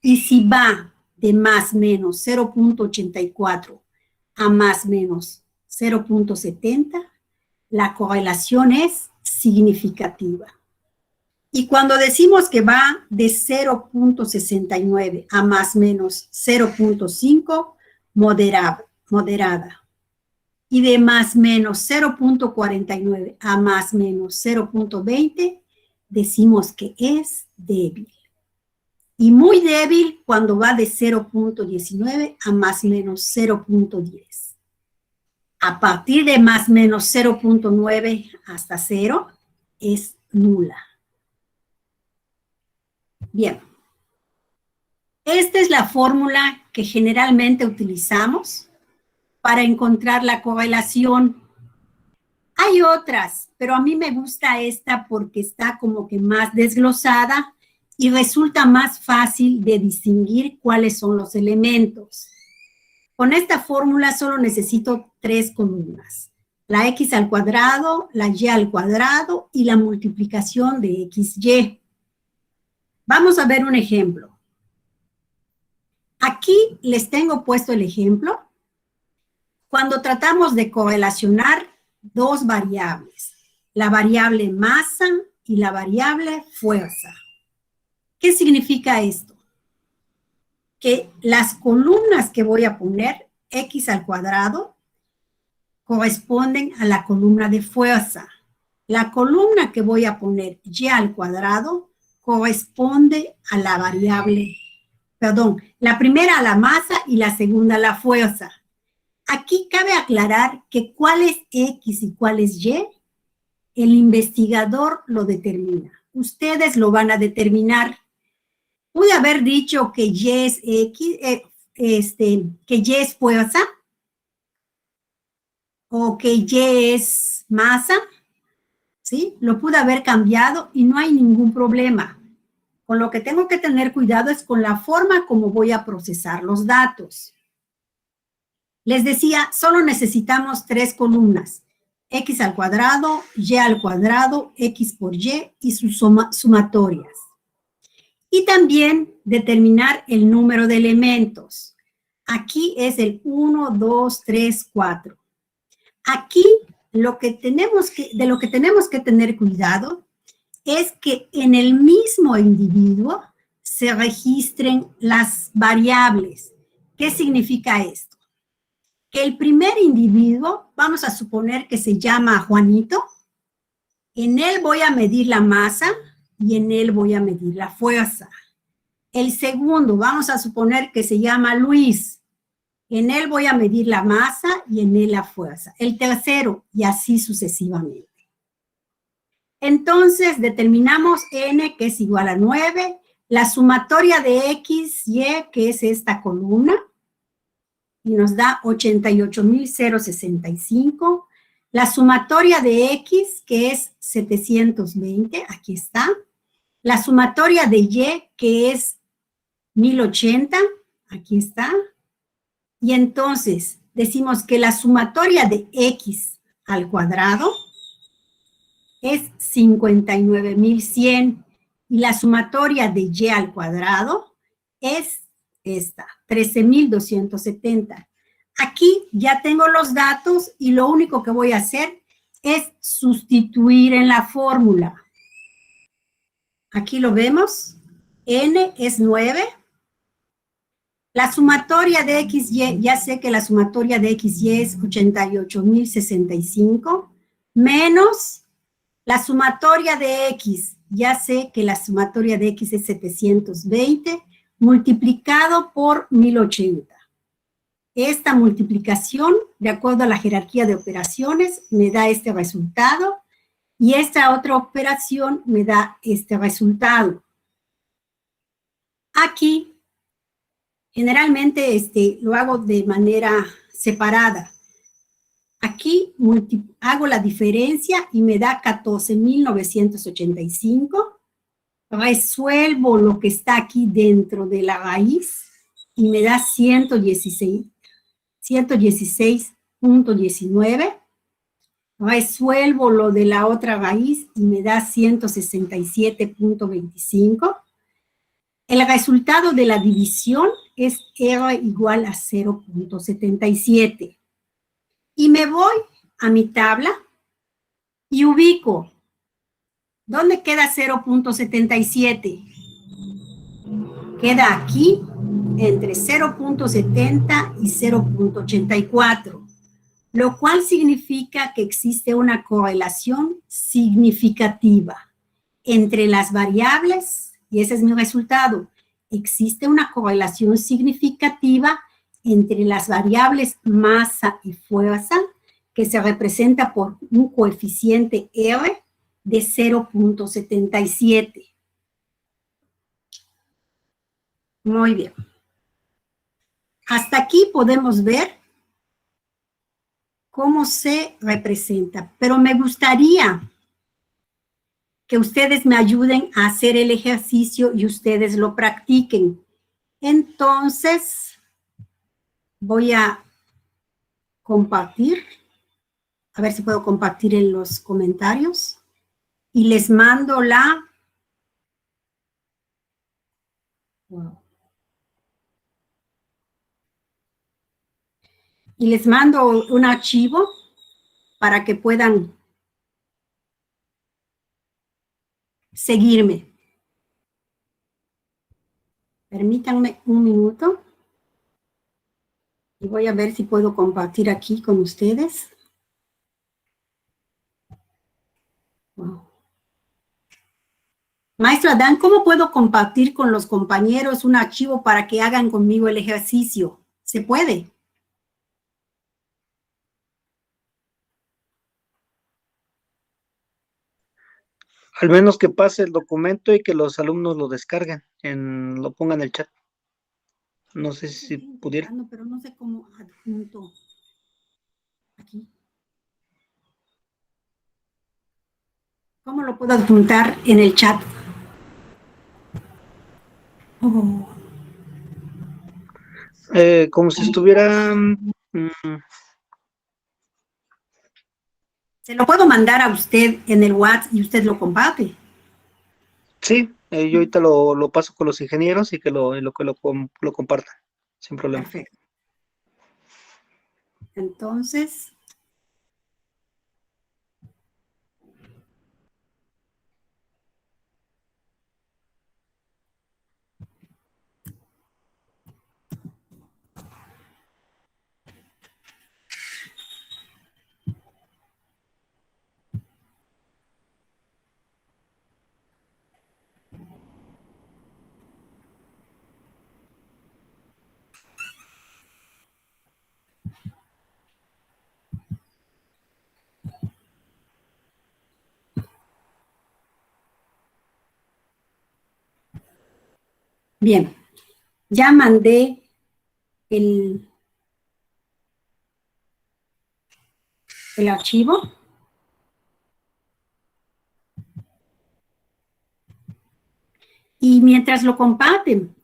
Y si va de más menos 0.84 a más menos 0.70, la correlación es significativa. Y cuando decimos que va de 0.69 a más menos 0.5, moderada. Y de más menos 0.49 a más menos 0.20, decimos que es débil. Y muy débil cuando va de 0.19 a más menos 0.10. A partir de más menos 0.9 hasta 0 es nula. Bien, esta es la fórmula que generalmente utilizamos para encontrar la correlación. Hay otras, pero a mí me gusta esta porque está como que más desglosada y resulta más fácil de distinguir cuáles son los elementos. Con esta fórmula solo necesito 3 columnas. La x al cuadrado, la y al cuadrado y la multiplicación de xy. Vamos a ver un ejemplo. Aquí les tengo puesto el ejemplo cuando tratamos de correlacionar 2 variables, la variable masa y la variable fuerza. ¿Qué significa esto? Que las columnas que voy a poner, x al cuadrado, corresponden a la columna de fuerza. La columna que voy a poner y al cuadrado corresponde a la variable, la primera a la masa y la segunda a la fuerza. Aquí cabe aclarar que cuál es X y cuál es Y, el investigador lo determina. Ustedes lo van a determinar. Pude haber dicho que Y es X, que Y es fuerza, o que Y es masa, ¿sí? Lo pude haber cambiado y no hay ningún problema. Con lo que tengo que tener cuidado es con la forma como voy a procesar los datos. Les decía, solo necesitamos 3 columnas, x al cuadrado, y al cuadrado, x por y sus sumatorias. Y también determinar el número de elementos. Aquí es el 1, 2, 3, 4. Aquí de lo que tenemos que tener cuidado es que en el mismo individuo se registren las variables. ¿Qué significa esto? Que el primer individuo, vamos a suponer que se llama Juanito, en él voy a medir la masa y en él voy a medir la fuerza. El segundo, vamos a suponer que se llama Luis, en él voy a medir la masa y en él la fuerza. El tercero, y así sucesivamente. Entonces, determinamos n, que es igual a 9, la sumatoria de x, y, que es esta columna, y nos da 88.065. La sumatoria de x, que es 720, aquí está. La sumatoria de y, que es 1080, aquí está. Y entonces decimos que la sumatoria de x al cuadrado es 59.100 y la sumatoria de y al cuadrado es esta, 13.270. Aquí ya tengo los datos y lo único que voy a hacer es sustituir en la fórmula. Aquí lo vemos, n es 9. La sumatoria de XY, ya sé que la sumatoria de XY es 88.065, menos la sumatoria de X, ya sé que la sumatoria de X es 720, multiplicado por 1080. Esta multiplicación, de acuerdo a la jerarquía de operaciones, me da este resultado, y esta otra operación me da este resultado. Aquí, generalmente lo hago de manera separada. Aquí hago la diferencia y me da 14.985. Resuelvo lo que está aquí dentro de la raíz y me da 116.19. Resuelvo lo de la otra raíz y me da 167.25. El resultado de la división es R igual a 0.77. Y me voy a mi tabla y ubico. ¿Dónde queda 0.77? Queda aquí entre 0.70 y 0.84, lo cual significa que existe una correlación significativa entre las variables, y ese es mi resultado. Existe una correlación significativa entre las variables masa y fuerza, que se representa por un coeficiente R de 0.77. Muy bien. Hasta aquí podemos ver cómo se representa, pero me gustaría que ustedes me ayuden a hacer el ejercicio y ustedes lo practiquen. Entonces, voy a compartir, a ver si puedo compartir en los comentarios, y les mando la... Wow. Y les mando un archivo para que puedan seguirme. Permítanme un minuto. Y voy a ver si puedo compartir aquí con ustedes. Wow. Maestro Adán, ¿cómo puedo compartir con los compañeros un archivo para que hagan conmigo el ejercicio? ¿Se puede? Al menos que pase el documento y que los alumnos lo descarguen, lo pongan en el chat. No sé si pudiera. Pero no sé cómo adjunto aquí. ¿Cómo lo puedo adjuntar en el chat? Oh. Como si estuviera... Se lo puedo mandar a usted en el WhatsApp y usted lo comparte. Sí, yo ahorita lo paso con los ingenieros y que lo compartan, sin problema. Perfecto. Entonces, bien, ya mandé el archivo. Y mientras lo comparten,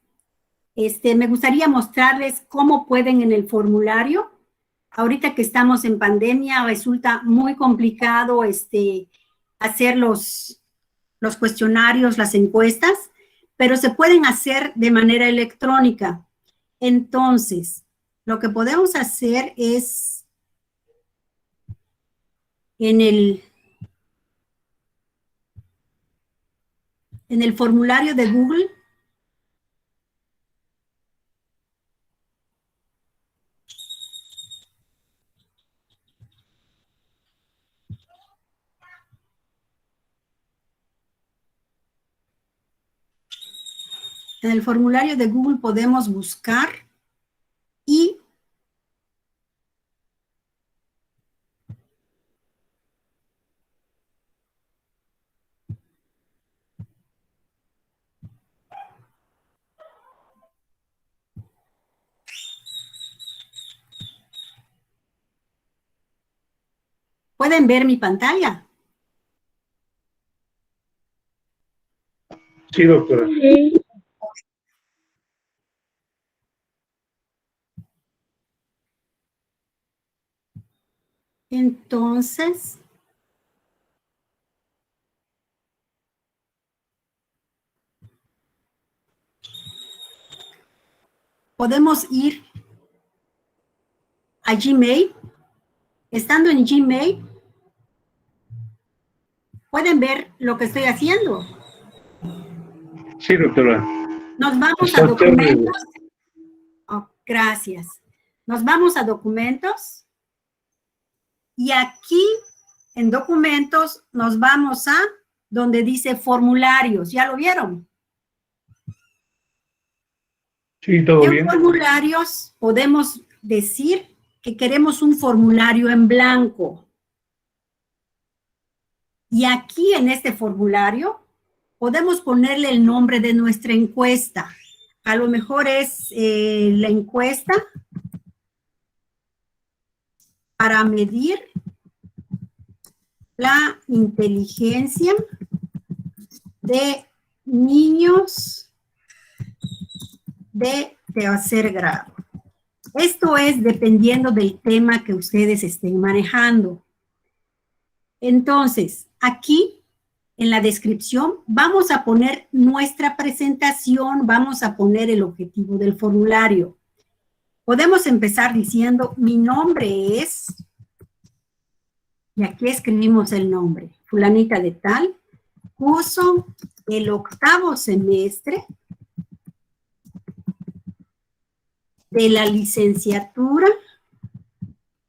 me gustaría mostrarles cómo pueden en el formulario. Ahorita que estamos en pandemia, resulta muy complicado hacer los cuestionarios, las encuestas, pero se pueden hacer de manera electrónica. Entonces, lo que podemos hacer es en el formulario de Google, podemos buscar y ¿pueden ver mi pantalla? Sí, doctora. Entonces, podemos ir a Gmail. Estando en Gmail, pueden ver lo que estoy haciendo. Sí, doctora. Nos vamos Está a documentos. terrible. Oh, gracias. Nos vamos a documentos. Y aquí en documentos nos vamos a donde dice formularios. ¿Ya lo vieron? Sí, todo En bien. formularios podemos decir que queremos un formulario en blanco. Y aquí en este formulario podemos ponerle el nombre de nuestra encuesta. A lo mejor es la encuesta para medir la inteligencia de niños de tercer grado. Esto es dependiendo del tema que ustedes estén manejando. Entonces, aquí en la descripción vamos a poner nuestra presentación, vamos a poner el objetivo del formulario. Podemos empezar diciendo, mi nombre es, y aquí escribimos el nombre, fulanita de tal, curso el 8º semestre de la licenciatura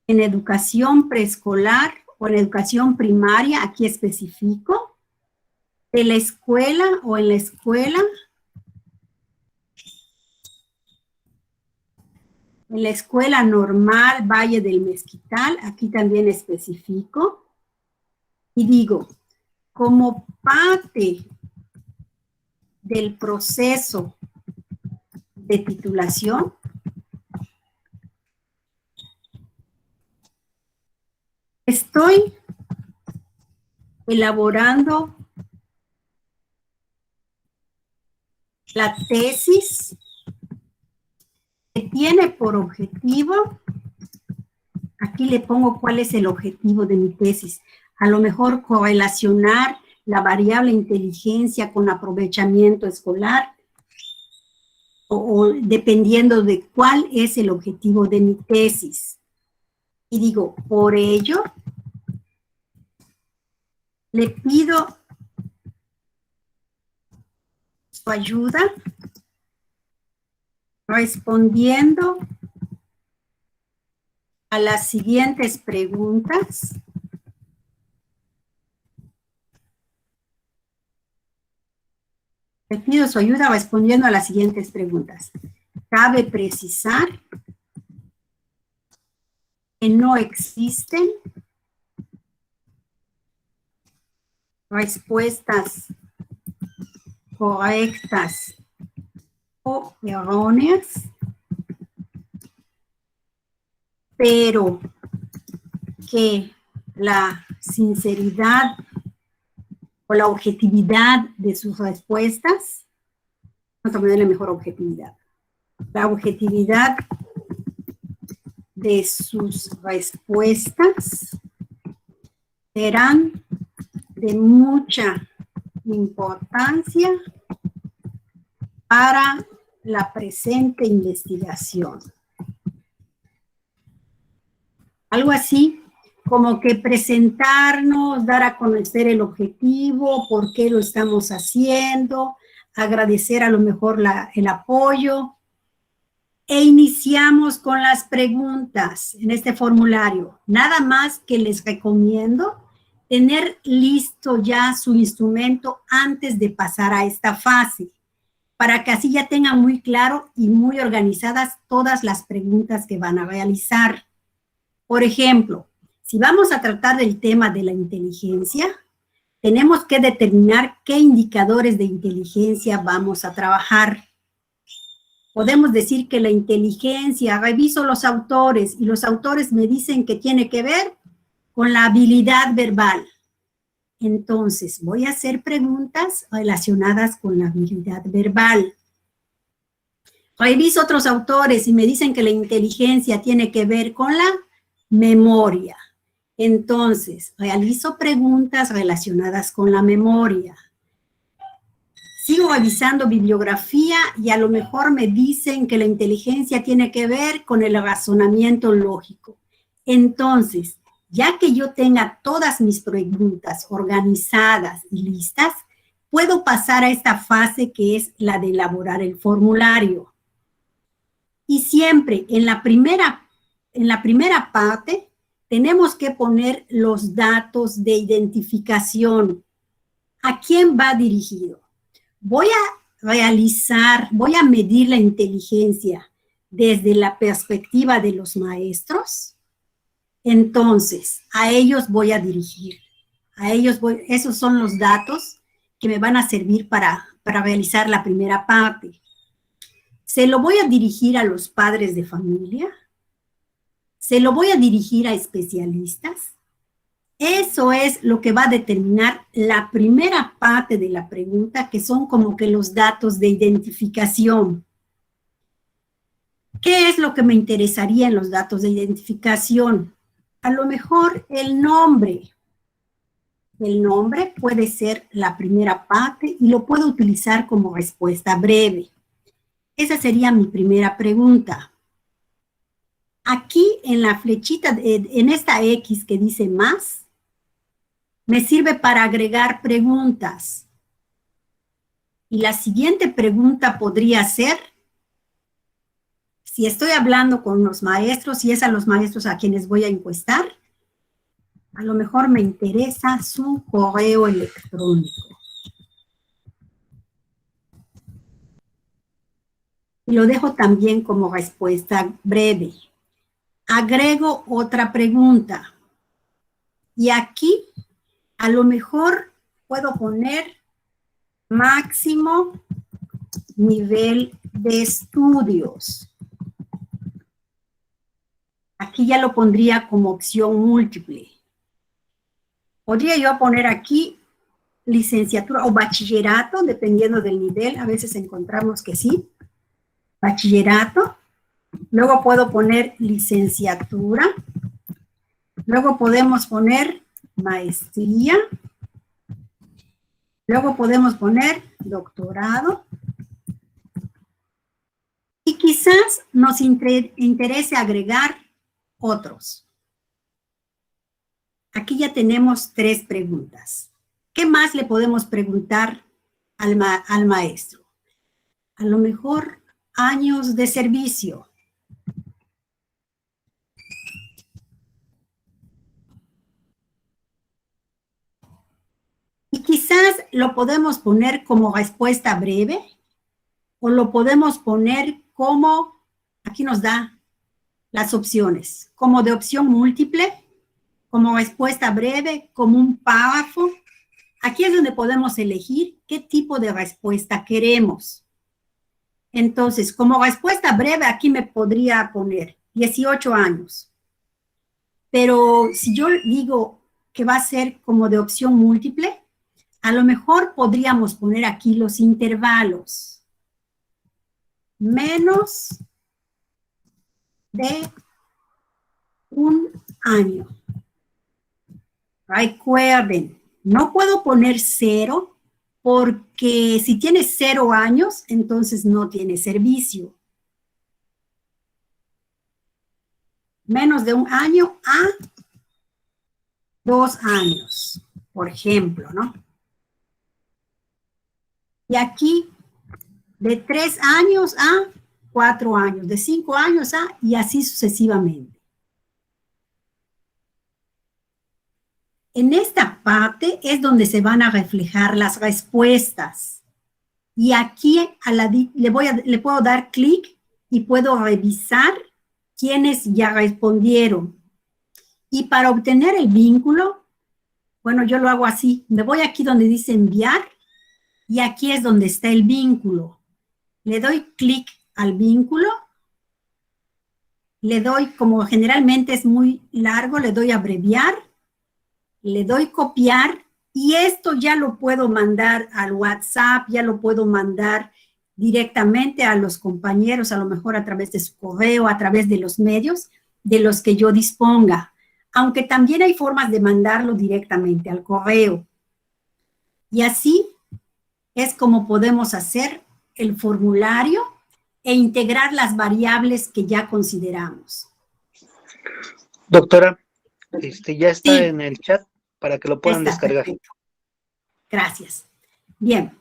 en educación preescolar o en educación primaria, aquí especifico, de la escuela o en la escuela, normal Valle del Mezquital, aquí también especifico, y digo, como parte del proceso de titulación, estoy elaborando la tesis que tiene por objetivo, aquí le pongo cuál es el objetivo de mi tesis. A lo mejor correlacionar la variable inteligencia con aprovechamiento escolar, o dependiendo de cuál es el objetivo de mi tesis. Y digo, por ello, le pido su ayuda respondiendo a las siguientes preguntas. Le pido su ayuda respondiendo a las siguientes preguntas. Cabe precisar que no existen respuestas correctas o erróneas, pero que la sinceridad o la objetividad de sus respuestas, vamos a ponerle mejor objetividad, la objetividad de sus respuestas serán de mucha importancia para la presente investigación. Algo así como que presentarnos, dar a conocer el objetivo, por qué lo estamos haciendo, agradecer a lo mejor el apoyo. E iniciamos con las preguntas en este formulario. Nada más que les recomiendo tener listo ya su instrumento antes de pasar a esta fase, para que así ya tengan muy claro y muy organizadas todas las preguntas que van a realizar. Por ejemplo, si vamos a tratar del tema de la inteligencia, tenemos que determinar qué indicadores de inteligencia vamos a trabajar. Podemos decir que la inteligencia, reviso los autores y los autores me dicen que tiene que ver con la habilidad verbal. Entonces, voy a hacer preguntas relacionadas con la habilidad verbal. Reviso otros autores y me dicen que la inteligencia tiene que ver con la memoria. Entonces, realizo preguntas relacionadas con la memoria. Sigo revisando bibliografía y a lo mejor me dicen que la inteligencia tiene que ver con el razonamiento lógico. Entonces, ya que yo tenga todas mis preguntas organizadas y listas, puedo pasar a esta fase que es la de elaborar el formulario. Y siempre en la primera parte tenemos que poner los datos de identificación. ¿A quién va dirigido? Voy a medir la inteligencia desde la perspectiva de los maestros. Entonces, a ellos voy a dirigir. Esos son los datos que me van a servir para realizar la primera parte. ¿Se lo voy a dirigir a los padres de familia? ¿Se lo voy a dirigir a especialistas? Eso es lo que va a determinar la primera parte de la pregunta, que son como que los datos de identificación. ¿Qué es lo que me interesaría en los datos de identificación? A lo mejor el nombre. El nombre puede ser la primera parte y lo puedo utilizar como respuesta breve. Esa sería mi primera pregunta. Aquí en la flechita, en esta X que dice más, me sirve para agregar preguntas. Y la siguiente pregunta podría ser, si estoy hablando con los maestros, y es a los maestros a quienes voy a encuestar, a lo mejor me interesa su correo electrónico. Y lo dejo también como respuesta breve. Agrego otra pregunta. Y aquí, a lo mejor puedo poner máximo nivel de estudios. Aquí ya lo pondría como opción múltiple. Podría yo poner aquí licenciatura o bachillerato, dependiendo del nivel. A veces encontramos que sí. Bachillerato. Luego puedo poner licenciatura. Luego podemos poner maestría. Luego podemos poner doctorado. Y quizás nos interese agregar otros. Aquí ya tenemos 3 preguntas. ¿Qué más le podemos preguntar al maestro? A lo mejor años de servicio. Y quizás lo podemos poner como respuesta breve o lo podemos poner como, aquí nos da las opciones, como de opción múltiple, como respuesta breve, como un párrafo. Aquí es donde podemos elegir qué tipo de respuesta queremos. Entonces, como respuesta breve, aquí me podría poner 18 años. Pero si yo digo que va a ser como de opción múltiple, a lo mejor podríamos poner aquí los intervalos. Menos de 1 año. Recuerden, no puedo poner 0 porque si tiene 0 años, entonces no tiene servicio. Menos de 1 año a 2 años, por ejemplo, ¿no? Y aquí, de 3 años a 4 años, de 5 años a, y así sucesivamente. En esta parte es donde se van a reflejar las respuestas. Y aquí le puedo dar clic y puedo revisar quiénes ya respondieron. Y para obtener el vínculo, bueno, yo lo hago así. Me voy aquí donde dice enviar y aquí es donde está el vínculo. Le doy clic al vínculo. Le doy, como generalmente es muy largo, le doy abreviar. Le doy copiar y esto ya lo puedo mandar al WhatsApp, ya lo puedo mandar directamente a los compañeros, a lo mejor a través de su correo, a través de los medios de los que yo disponga. Aunque también hay formas de mandarlo directamente al correo. Y así es como podemos hacer el formulario e integrar las variables que ya consideramos. Doctora, ya está Sí. en el chat para que lo puedan descargar. Perfecto. Gracias. Bien.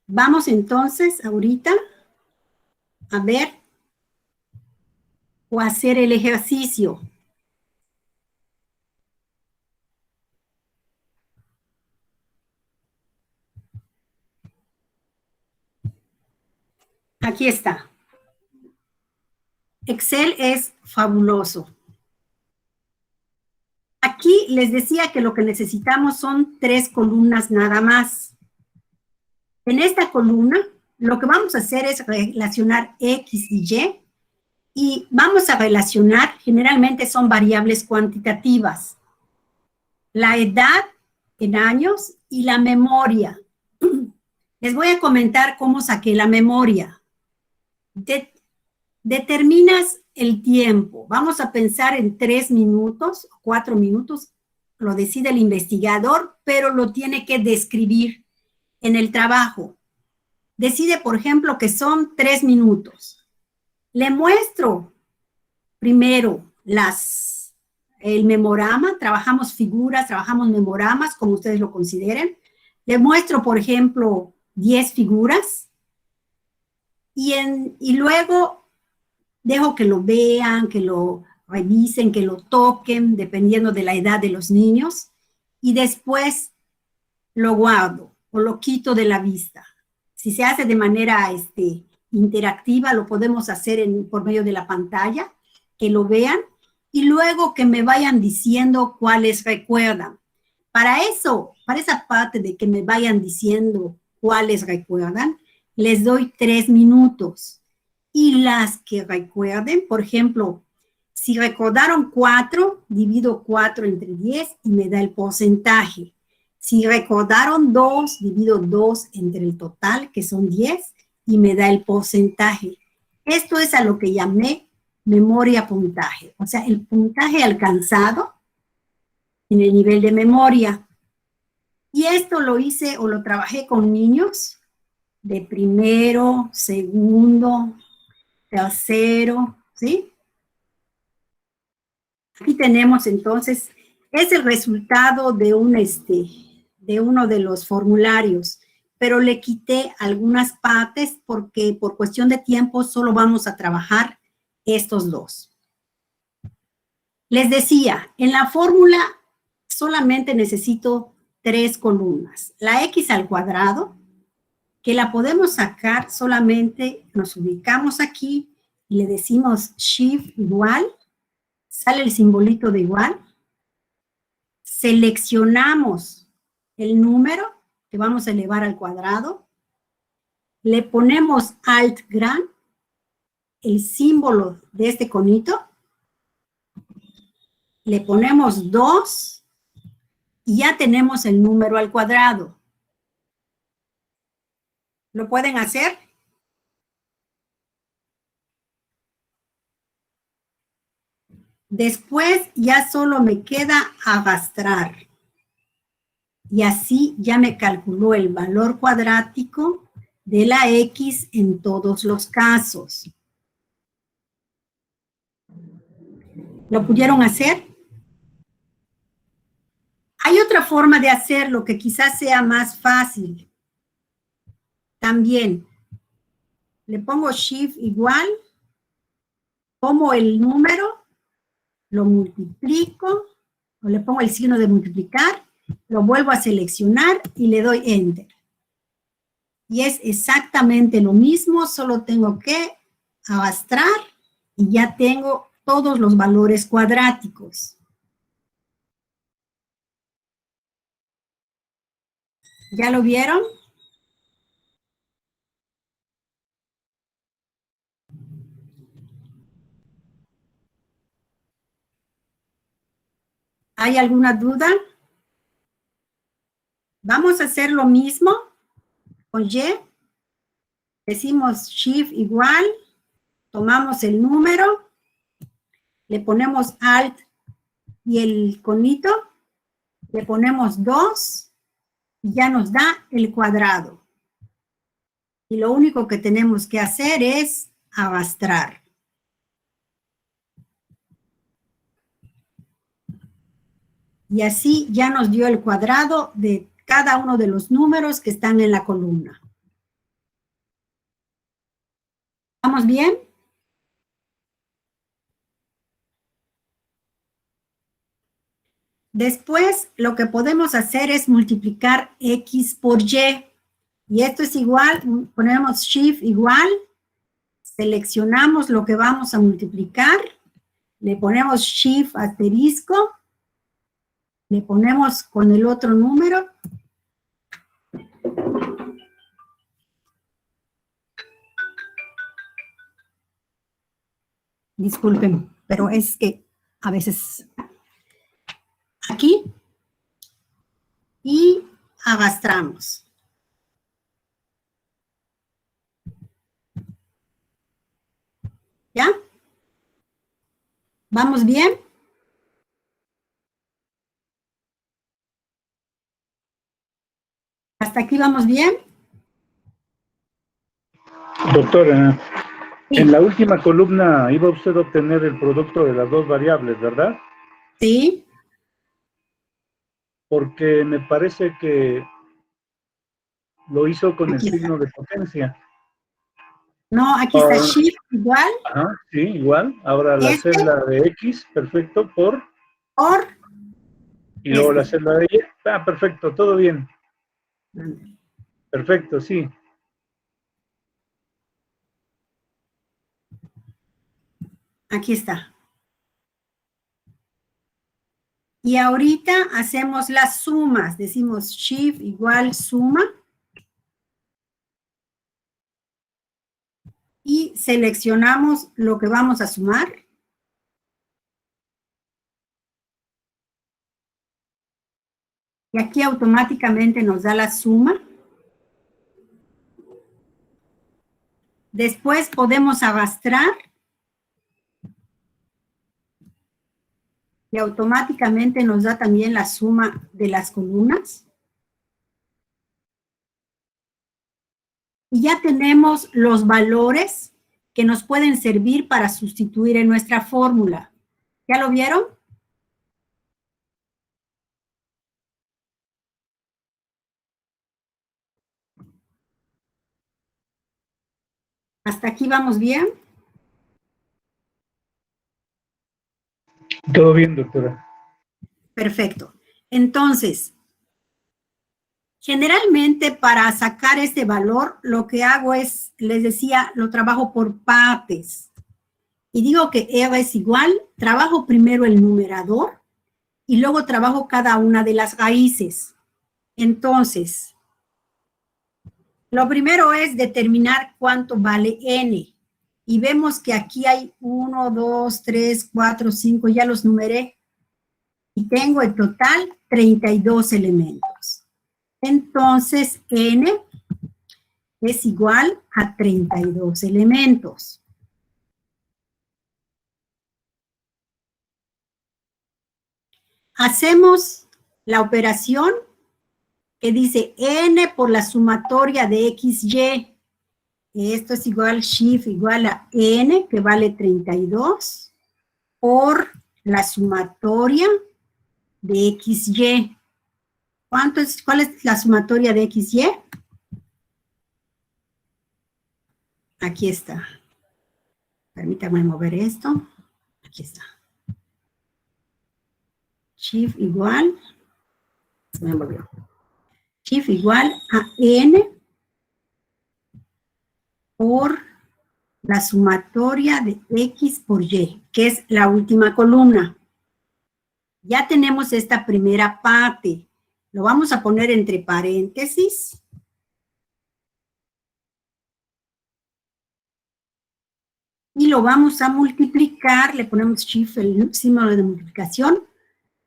Vamos entonces ahorita a ver o hacer el ejercicio. Aquí está. Excel es fabuloso. Aquí les decía que lo que necesitamos son 3 columnas nada más. En esta columna, lo que vamos a hacer es relacionar X y Y vamos a relacionar, generalmente son variables cuantitativas. La edad en años y la memoria. Les voy a comentar cómo saqué la memoria. Determinas el tiempo. Vamos a pensar en 3 minutos, 4 minutos, lo decide el investigador, pero lo tiene que describir en el trabajo. Decide, por ejemplo, que son 3 minutos. Le muestro primero el memorama, trabajamos figuras, trabajamos memoramas, como ustedes lo consideren. Le muestro, por ejemplo, 10 figuras y luego dejo que lo vean, que lo revisen, que lo toquen, dependiendo de la edad de los niños, y después lo guardo o lo quito de la vista. Si se hace de manera interactiva, lo podemos hacer por medio de la pantalla, que lo vean, y luego que me vayan diciendo cuáles recuerdan. Para eso, para esa parte de que me vayan diciendo cuáles recuerdan, les doy 3 minutos. Y las que recuerden, por ejemplo, si recordaron 4, divido 4 entre 10 y me da el porcentaje. Si recordaron 2, divido 2 entre el total, que son 10, y me da el porcentaje. Esto es a lo que llamé memoria puntaje, o sea, el puntaje alcanzado en el nivel de memoria. Y esto lo hice o lo trabajé con niños de primero, segundo, tercero, ¿sí? Aquí tenemos entonces, es el resultado de uno de los formularios, pero le quité algunas partes porque por cuestión de tiempo solo vamos a trabajar estos dos. Les decía, en la fórmula solamente necesito 3 columnas. La x al cuadrado, que la podemos sacar solamente, nos ubicamos aquí y le decimos shift igual, sale el simbolito de igual, seleccionamos el número que vamos a elevar al cuadrado, le ponemos alt gran, el símbolo de este conito, le ponemos 2 y ya tenemos el número al cuadrado. ¿Lo pueden hacer? Después ya solo me queda arrastrar. Y así ya me calculó el valor cuadrático de la x en todos los casos. ¿Lo pudieron hacer? Hay otra forma de hacerlo que quizás sea más fácil. También le pongo shift igual, tomo el número, lo multiplico, o le pongo el signo de multiplicar, lo vuelvo a seleccionar y le doy enter. Y es exactamente lo mismo, solo tengo que arrastrar y ya tengo todos los valores cuadráticos. ¿Ya lo vieron? ¿Hay alguna duda? Vamos a hacer lo mismo con Y. Decimos shift igual, tomamos el número, le ponemos alt y el conito, le ponemos 2 y ya nos da el cuadrado. Y lo único que tenemos que hacer es arrastrar. Y así ya nos dio el cuadrado de cada uno de los números que están en la columna. ¿Estamos bien? Después, lo que podemos hacer es multiplicar x por y. Y esto es igual, ponemos shift igual, seleccionamos lo que vamos a multiplicar, le ponemos shift asterisco, le ponemos con el otro número. Disculpen, pero es que a veces aquí y arrastramos. ¿Ya? ¿Vamos bien? ¿Hasta aquí vamos bien? Doctora, Sí. en la última columna iba usted a obtener el producto de las dos variables, ¿verdad? Sí. Porque me parece que lo hizo con el Aquí está. signo de potencia. No, aquí está shift igual. Ajá, sí, igual. Ahora la celda de X, perfecto, por y luego la celda de Y. Ah, perfecto, todo bien. Perfecto, sí. Aquí está. Y ahorita hacemos las sumas. Decimos shift igual suma. Y seleccionamos lo que vamos a sumar. Y aquí automáticamente nos da la suma. Después podemos arrastrar y automáticamente nos da también la suma de las columnas. Y ya tenemos los valores que nos pueden servir para sustituir en nuestra fórmula. ¿Ya lo vieron? ¿Hasta aquí vamos bien? Todo bien, doctora. Perfecto. Entonces, generalmente para sacar este valor, lo que hago es, les decía, lo trabajo por partes. Y digo que R es igual, trabajo primero el numerador y luego trabajo cada una de las raíces. Entonces, lo primero es determinar cuánto vale n. Y vemos que aquí hay 1, 2, 3, 4, 5, ya los numeré. Y tengo en total 32 elementos. Entonces, n es igual a 32 elementos. Hacemos la operación que dice n por la sumatoria de xy. Esto es igual, shift igual a n, que vale 32, por la sumatoria de xy. ¿Cuál es la sumatoria de xy? Aquí está. Permítanme mover esto. Aquí está. Shift igual, se me movió. Shift igual a n por la sumatoria de x por y, que es la última columna. Ya tenemos esta primera parte. Lo vamos a poner entre paréntesis. Y lo vamos a multiplicar, le ponemos shift, el símbolo de multiplicación,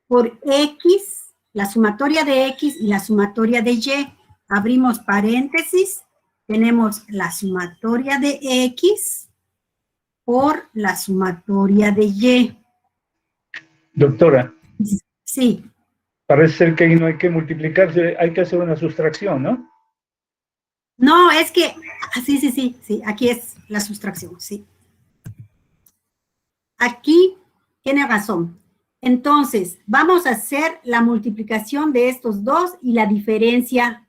por x, la sumatoria de x y la sumatoria de y. Abrimos paréntesis, tenemos la sumatoria de x por la sumatoria de y. Doctora, Sí. parece ser que ahí no hay que multiplicarse, hay que hacer una sustracción, ¿no? No, es que, sí, aquí es la sustracción, sí. Aquí tiene razón. Entonces, vamos a hacer la multiplicación de estos dos y la diferencia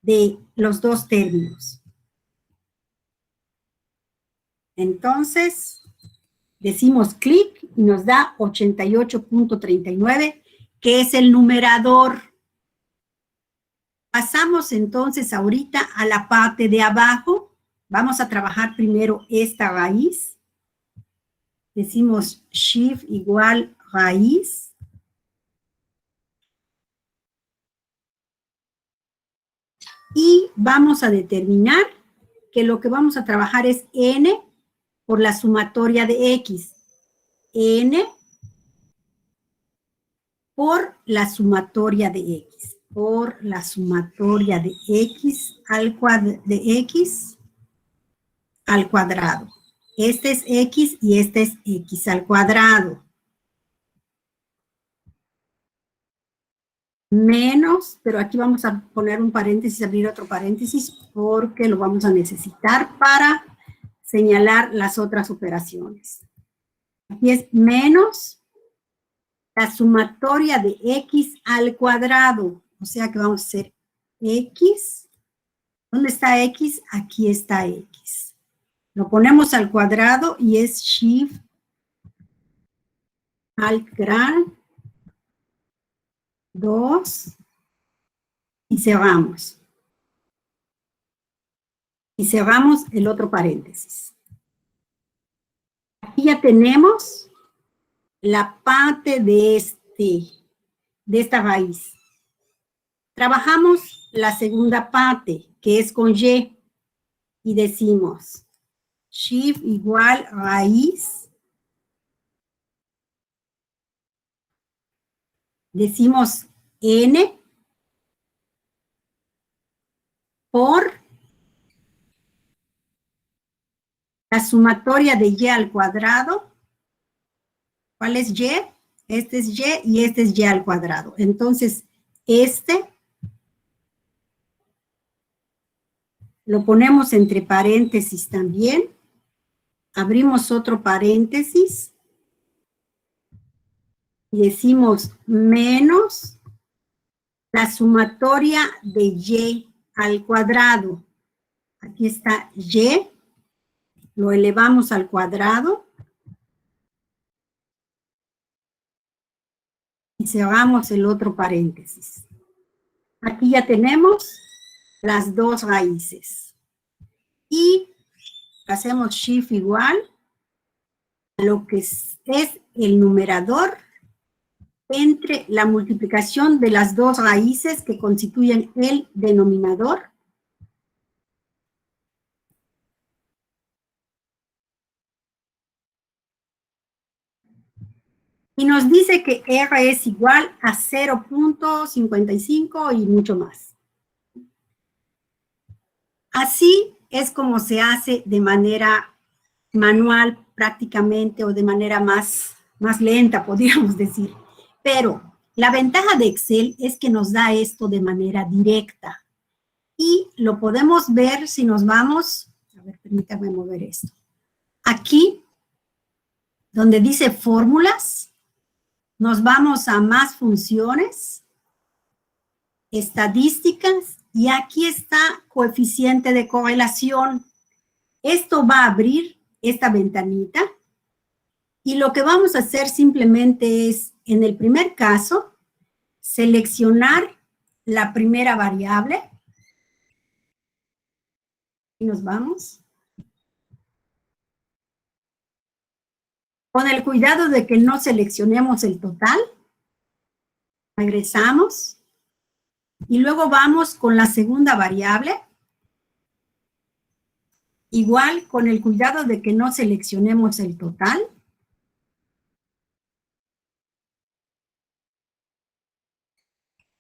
de los dos términos. Entonces, decimos clic y nos da 88.39, que es el numerador. Pasamos entonces ahorita a la parte de abajo. Vamos a trabajar primero esta raíz. Decimos shift igual raíz. Y vamos a determinar que lo que vamos a trabajar es n por la sumatoria de x. N por la sumatoria de x. Por la sumatoria de x al cuadrado. Este es x y este es x al cuadrado. Menos, pero aquí vamos a poner un paréntesis, abrir otro paréntesis, porque lo vamos a necesitar para señalar las otras operaciones. Aquí es menos la sumatoria de x al cuadrado. O sea que vamos a hacer x. ¿Dónde está x? Aquí está x. Lo ponemos al cuadrado y es shift al grado 2 y cerramos. Y cerramos el otro paréntesis. Aquí ya tenemos la parte de esta raíz. Trabajamos la segunda parte, que es con y, y decimos shift igual raíz. Decimos n por la sumatoria de y al cuadrado. ¿Cuál es y? Este es Y y este es Y al cuadrado. Entonces, este lo ponemos entre paréntesis también. Abrimos otro paréntesis. Y decimos menos la sumatoria de Y al cuadrado. Aquí está Y. Lo elevamos al cuadrado. Y cerramos el otro paréntesis. Aquí ya tenemos las dos raíces. Y hacemos shift igual a lo que es el numerador entre la multiplicación de las dos raíces que constituyen el denominador. Y nos dice que R es igual a 0.55 y mucho más. Así es como se hace de manera manual prácticamente o de manera más lenta, podríamos decir. Pero la ventaja de Excel es que nos da esto de manera directa. Y lo podemos ver si nos vamos, a ver, permítame mover esto. Aquí, donde dice fórmulas, nos vamos a más funciones, estadísticas, y aquí está coeficiente de correlación. Esto va a abrir esta ventanita, y lo que vamos a hacer simplemente es, en el primer caso, seleccionar la primera variable, y nos vamos. Con el cuidado de que no seleccionemos el total, regresamos, y luego vamos con la segunda variable, igual con el cuidado de que no seleccionemos el total,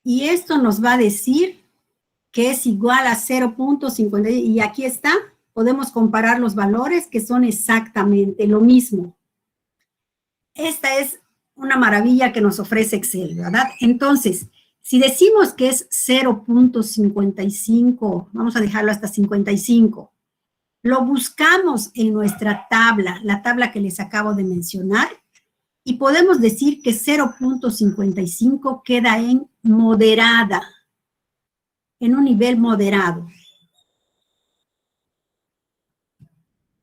y esto nos va a decir que es igual a 0.50, y aquí está, podemos comparar los valores que son exactamente lo mismo. Esta es una maravilla que nos ofrece Excel, ¿verdad? Entonces, si decimos que es 0.55, vamos a dejarlo hasta 55, lo buscamos en nuestra tabla, la tabla que les acabo de mencionar, y podemos decir que 0.55 queda en moderada, en un nivel moderado.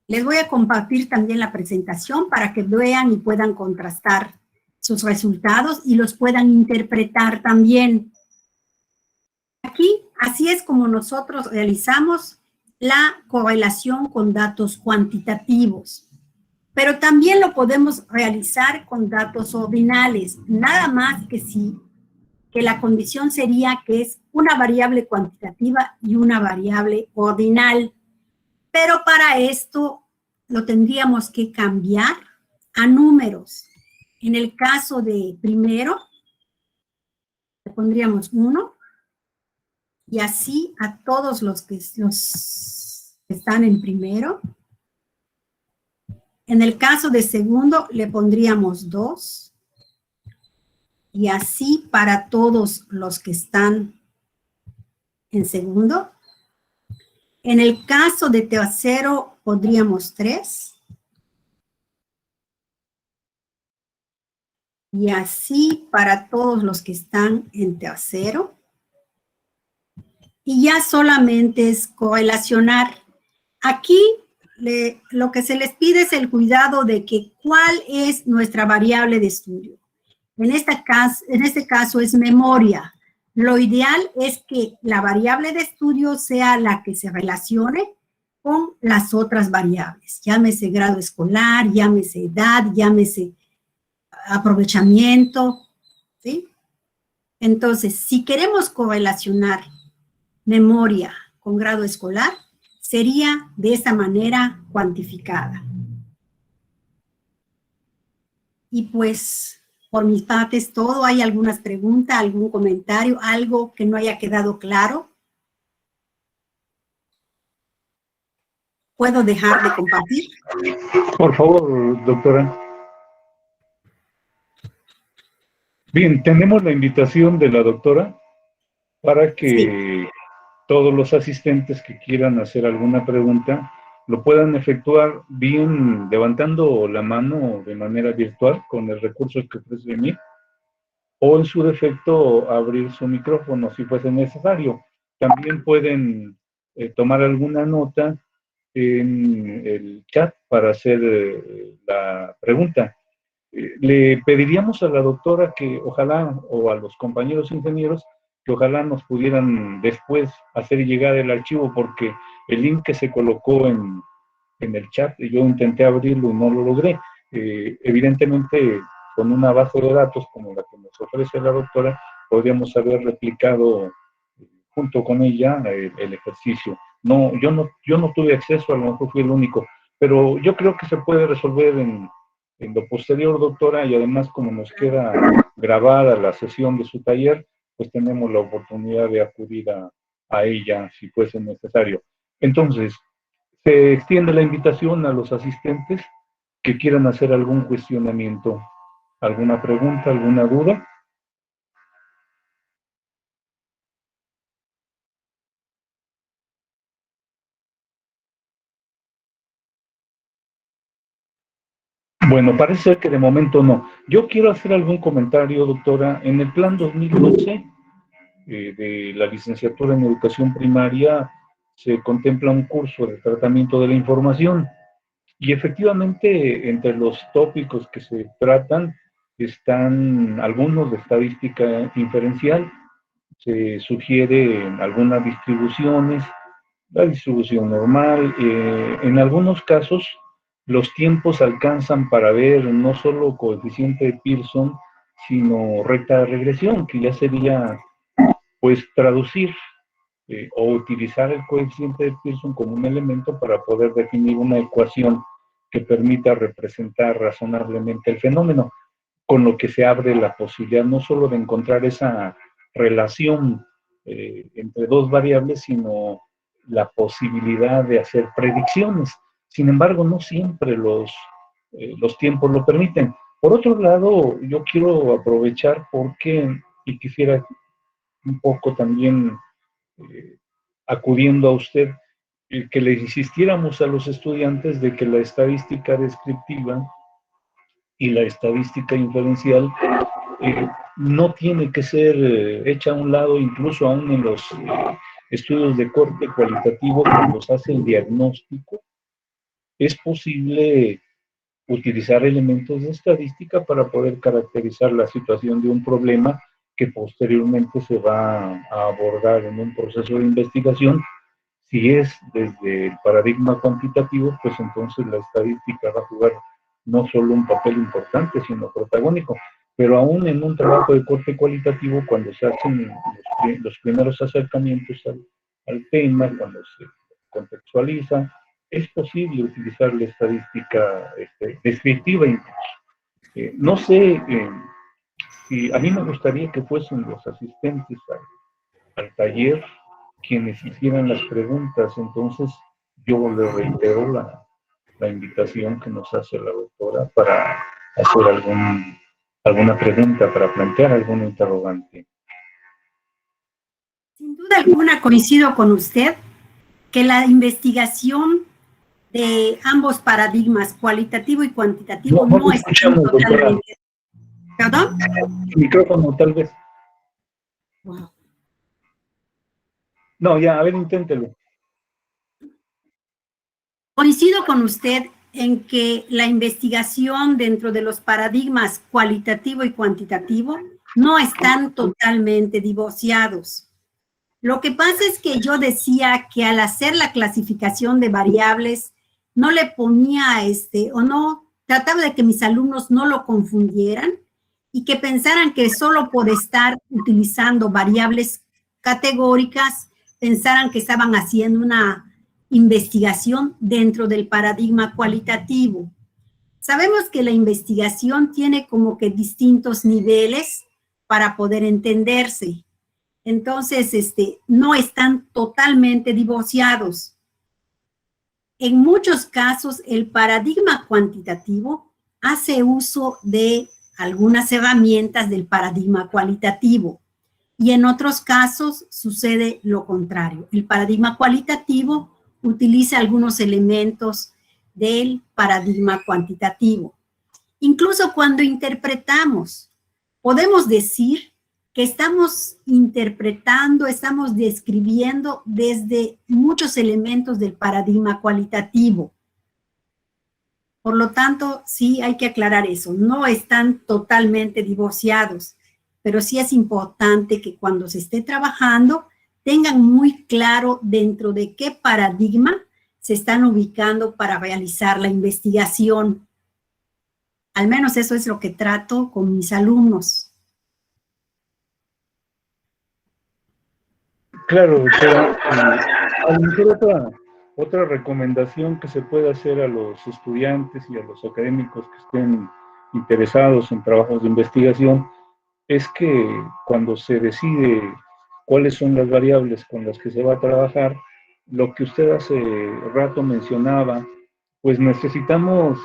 Les voy a compartir también la presentación para que vean y puedan contrastar sus resultados y los puedan interpretar también. Aquí, así es como nosotros realizamos la correlación con datos cuantitativos. Pero también lo podemos realizar con datos ordinales, nada más que la condición sería que es una variable cuantitativa y una variable ordinal. Pero para esto lo tendríamos que cambiar a números. En el caso de primero, le pondríamos 1, y así a todos los que están en primero. En el caso de segundo, le pondríamos 2, y así para todos los que están en segundo. En el caso de tercero, pondríamos 3. Y así para todos los que están en tercero. Y ya solamente es correlacionar. Aquí lo que se les pide es el cuidado de que cuál es nuestra variable de estudio. En este caso es memoria. Lo ideal es que la variable de estudio sea la que se relacione con las otras variables. Llámese grado escolar, llámese edad, llámese aprovechamiento, ¿sí? Entonces, si queremos correlacionar memoria con grado escolar, sería de esa manera cuantificada. Y pues, por mis partes, todo. ¿Hay algunas preguntas, algún comentario, algo que no haya quedado claro? ¿Puedo dejar de compartir? Por favor, doctora. Bien, tenemos la invitación de la doctora para que Sí. todos los asistentes que quieran hacer alguna pregunta lo puedan efectuar bien levantando la mano de manera virtual con el recurso que ofrece Meet, o en su defecto abrir su micrófono si fuese necesario. También pueden tomar alguna nota en el chat para hacer la pregunta. Le pediríamos a la doctora que ojalá, o a los compañeros ingenieros, que ojalá nos pudieran después hacer llegar el archivo, porque el link que se colocó en el chat, yo intenté abrirlo y no lo logré. Evidentemente, con una base de datos como la que nos ofrece la doctora, podríamos haber replicado junto con ella el ejercicio. No, yo no tuve acceso, a lo mejor fui el único, pero yo creo que se puede resolver en lo posterior, doctora, y además como nos queda grabada la sesión de su taller, pues tenemos la oportunidad de acudir a ella si fuese necesario. Entonces, se extiende la invitación a los asistentes que quieran hacer algún cuestionamiento, alguna pregunta, alguna duda. Bueno, parece ser que de momento no. Yo quiero hacer algún comentario, doctora. En el plan 2012 de la licenciatura en educación primaria se contempla un curso de tratamiento de la información y efectivamente entre los tópicos que se tratan están algunos de estadística inferencial, se sugieren algunas distribuciones, la distribución normal. En algunos casos, los tiempos alcanzan para ver no solo coeficiente de Pearson, sino recta de regresión, que ya sería, pues, traducir o utilizar el coeficiente de Pearson como un elemento para poder definir una ecuación que permita representar razonablemente el fenómeno, con lo que se abre la posibilidad no solo de encontrar esa relación entre dos variables, sino la posibilidad de hacer predicciones. Sin embargo, no siempre los tiempos lo permiten. Por otro lado, yo quiero aprovechar porque, y quisiera un poco también eh, acudiendo a usted, que le insistiéramos a los estudiantes de que la estadística descriptiva y la estadística inferencial no tiene que ser hecha a un lado, incluso aún en los estudios de corte cualitativo, cuando se hace el diagnóstico, es posible utilizar elementos de estadística para poder caracterizar la situación de un problema que posteriormente se va a abordar en un proceso de investigación. Si es desde el paradigma cuantitativo, pues entonces la estadística va a jugar no solo un papel importante, sino protagónico. Pero aún en un trabajo de corte cualitativo, cuando se hacen los primeros acercamientos al tema, cuando se contextualiza, es posible utilizar la estadística descriptiva incluso. No sé si a mí me gustaría que fuesen los asistentes al taller quienes hicieran las preguntas. Entonces yo le reitero la invitación que nos hace la doctora para hacer alguna pregunta, para plantear alguna interrogante. Sin duda alguna coincido con usted que la investigación de ambos paradigmas, cualitativo y cuantitativo, No no te están escuchamos, doctora. totalmente... ¿Perdón? El micrófono, tal vez. Wow. No, ya, a ver, inténtelo. Coincido con usted en que la investigación dentro de los paradigmas cualitativo y cuantitativo no están totalmente divorciados. Lo que pasa es que yo decía que al hacer la clasificación de variables, no le ponía o no, trataba de que mis alumnos no lo confundieran y que pensaran que solo por estar utilizando variables categóricas, pensaran que estaban haciendo una investigación dentro del paradigma cualitativo. Sabemos que la investigación tiene como que distintos niveles para poder entenderse. Entonces, no están totalmente divorciados. En muchos casos, el paradigma cuantitativo hace uso de algunas herramientas del paradigma cualitativo. Y en otros casos sucede lo contrario. El paradigma cualitativo utiliza algunos elementos del paradigma cuantitativo. Incluso cuando interpretamos, podemos decir que estamos interpretando, estamos describiendo desde muchos elementos del paradigma cualitativo. Por lo tanto, sí hay que aclarar eso, no están totalmente divorciados, pero sí es importante que cuando se esté trabajando tengan muy claro dentro de qué paradigma se están ubicando para realizar la investigación. Al menos eso es lo que trato con mis alumnos. Claro, doctora. A lo mejor otra recomendación que se puede hacer a los estudiantes y a los académicos que estén interesados en trabajos de investigación es que cuando se decide cuáles son las variables con las que se va a trabajar, lo que usted hace rato mencionaba, pues necesitamos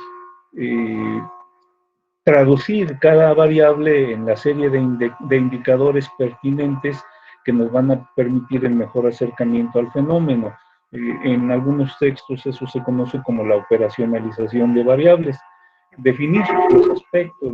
traducir cada variable en la serie de indicadores pertinentes que nos van a permitir el mejor acercamiento al fenómeno. En algunos textos eso se conoce como la operacionalización de variables. Definir los aspectos,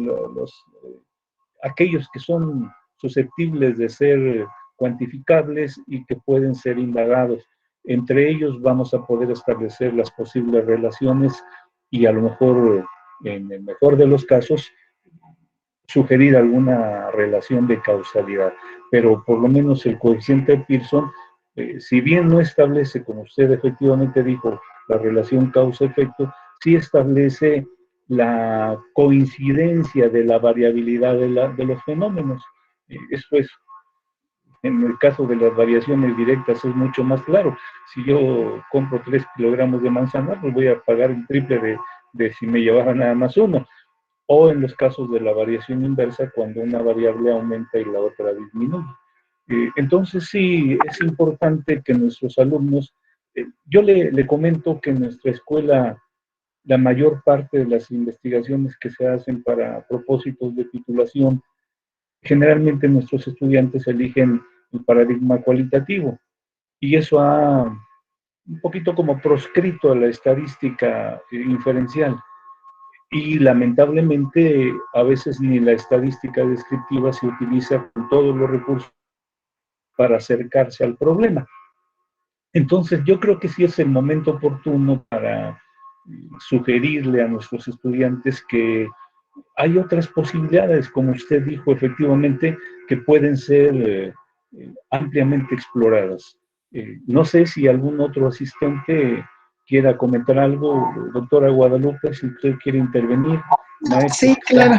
aquellos que son susceptibles de ser cuantificables y que pueden ser indagados. Entre ellos vamos a poder establecer las posibles relaciones y a lo mejor, en el mejor de los casos, sugerir alguna relación de causalidad. Pero por lo menos el coeficiente de Pearson, si bien no establece, como usted efectivamente dijo, la relación causa-efecto, sí establece la coincidencia de la variabilidad de los fenómenos. Eso es, en el caso de las variaciones directas es mucho más claro. Si yo compro 3 kilogramos de manzana, pues voy a pagar el triple de si me llevara nada más uno. O en los casos de la variación inversa, cuando una variable aumenta y la otra disminuye. Entonces sí, es importante que nuestros alumnos, yo le comento que en nuestra escuela la mayor parte de las investigaciones que se hacen para propósitos de titulación, generalmente nuestros estudiantes eligen el paradigma cualitativo, y eso ha un poquito como proscrito a la estadística inferencial. Y lamentablemente a veces ni la estadística descriptiva se utiliza con todos los recursos para acercarse al problema. Entonces yo creo que sí es el momento oportuno para sugerirle a nuestros estudiantes que hay otras posibilidades, como usted dijo, efectivamente, que pueden ser ampliamente exploradas. No sé si algún otro asistente quiera comentar algo, doctora Guadalupe, si usted quiere intervenir. Sí, claro.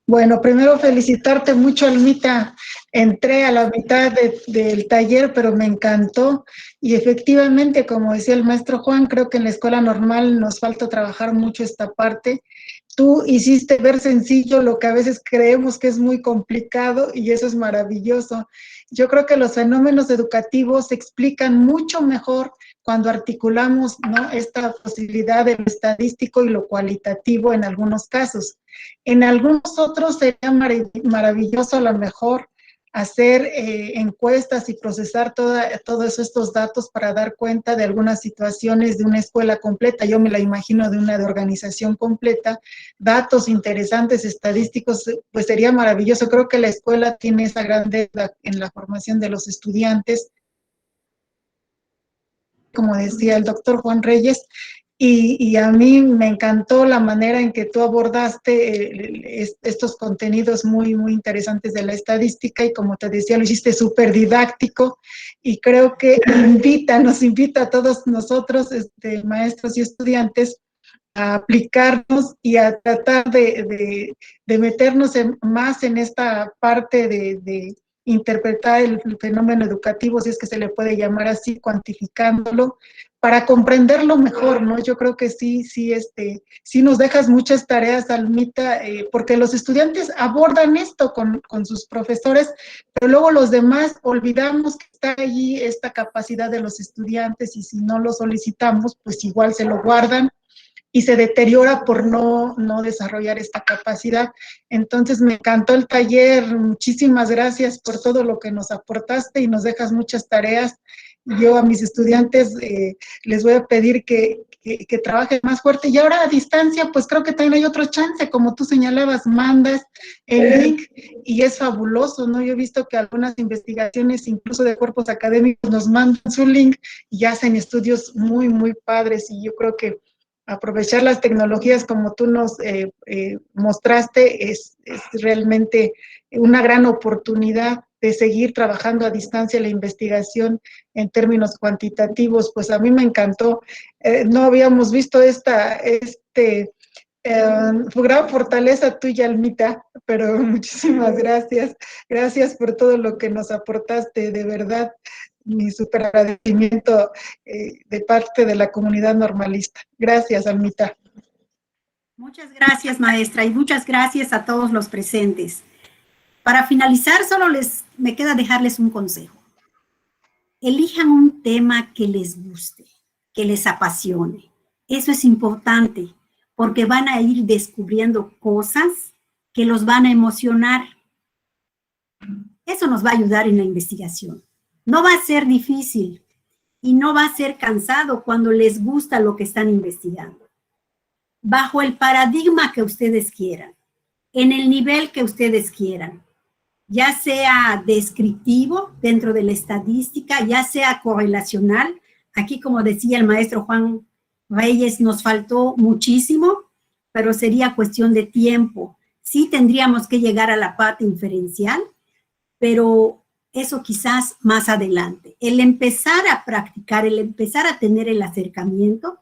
Bueno, primero felicitarte mucho, Almita. Entré a la mitad del taller, pero me encantó. Y efectivamente, como decía el maestro Juan, creo que en la escuela normal nos falta trabajar mucho esta parte. Tú hiciste ver sencillo lo que a veces creemos que es muy complicado y eso es maravilloso. Yo creo que los fenómenos educativos se explican mucho mejor cuando articulamos, ¿no?, esta posibilidad de lo estadístico y lo cualitativo en algunos casos. En algunos otros sería maravilloso a lo mejor hacer encuestas y procesar todos estos datos para dar cuenta de algunas situaciones de una escuela completa. Yo me la imagino de una de organización completa, datos interesantes, estadísticos, pues sería maravilloso. Creo que la escuela tiene esa gran deuda en la formación de los estudiantes, como decía el doctor Juan Reyes, y a mí me encantó la manera en que tú abordaste estos contenidos muy, muy interesantes de la estadística, y como te decía, lo hiciste súper didáctico, y creo que nos invita a todos nosotros, maestros y estudiantes, a aplicarnos y a tratar de meternos más en esta parte de interpretar el fenómeno educativo, si es que se le puede llamar así, cuantificándolo, para comprenderlo mejor, ¿no? Yo creo que sí nos dejas muchas tareas, Almita, porque los estudiantes abordan esto con sus profesores, pero luego los demás olvidamos que está allí esta capacidad de los estudiantes, y si no lo solicitamos, pues igual se lo guardan y se deteriora por no desarrollar esta capacidad. Entonces me encantó el taller, muchísimas gracias por todo lo que nos aportaste y nos dejas muchas tareas. Yo a mis estudiantes les voy a pedir que trabajen más fuerte. Y ahora a distancia, pues creo que también hay otro chance, como tú señalabas, mandas el link y es fabuloso, ¿no? Yo he visto que algunas investigaciones, incluso de cuerpos académicos, nos mandan su link y hacen estudios muy, muy padres. Y yo creo que aprovechar las tecnologías como tú nos mostraste es realmente una gran oportunidad de seguir trabajando a distancia la investigación en términos cuantitativos. Pues a mí me encantó. No habíamos visto gran fortaleza tuya, Almita, pero muchísimas gracias. Gracias por todo lo que nos aportaste, de verdad. Mi súper agradecimiento de parte de la comunidad normalista. Gracias, Almita. Muchas gracias, maestra, y muchas gracias a todos los presentes. Para finalizar, solo me queda dejarles un consejo. Elijan un tema que les guste, que les apasione. Eso es importante, porque van a ir descubriendo cosas que los van a emocionar. Eso nos va a ayudar en la investigación. No va a ser difícil y no va a ser cansado cuando les gusta lo que están investigando. Bajo el paradigma que ustedes quieran, en el nivel que ustedes quieran, ya sea descriptivo dentro de la estadística, ya sea correlacional. Aquí, como decía el maestro Juan Reyes, nos faltó muchísimo, pero sería cuestión de tiempo. Sí tendríamos que llegar a la parte inferencial, pero eso quizás más adelante. El empezar a practicar, el empezar a tener el acercamiento,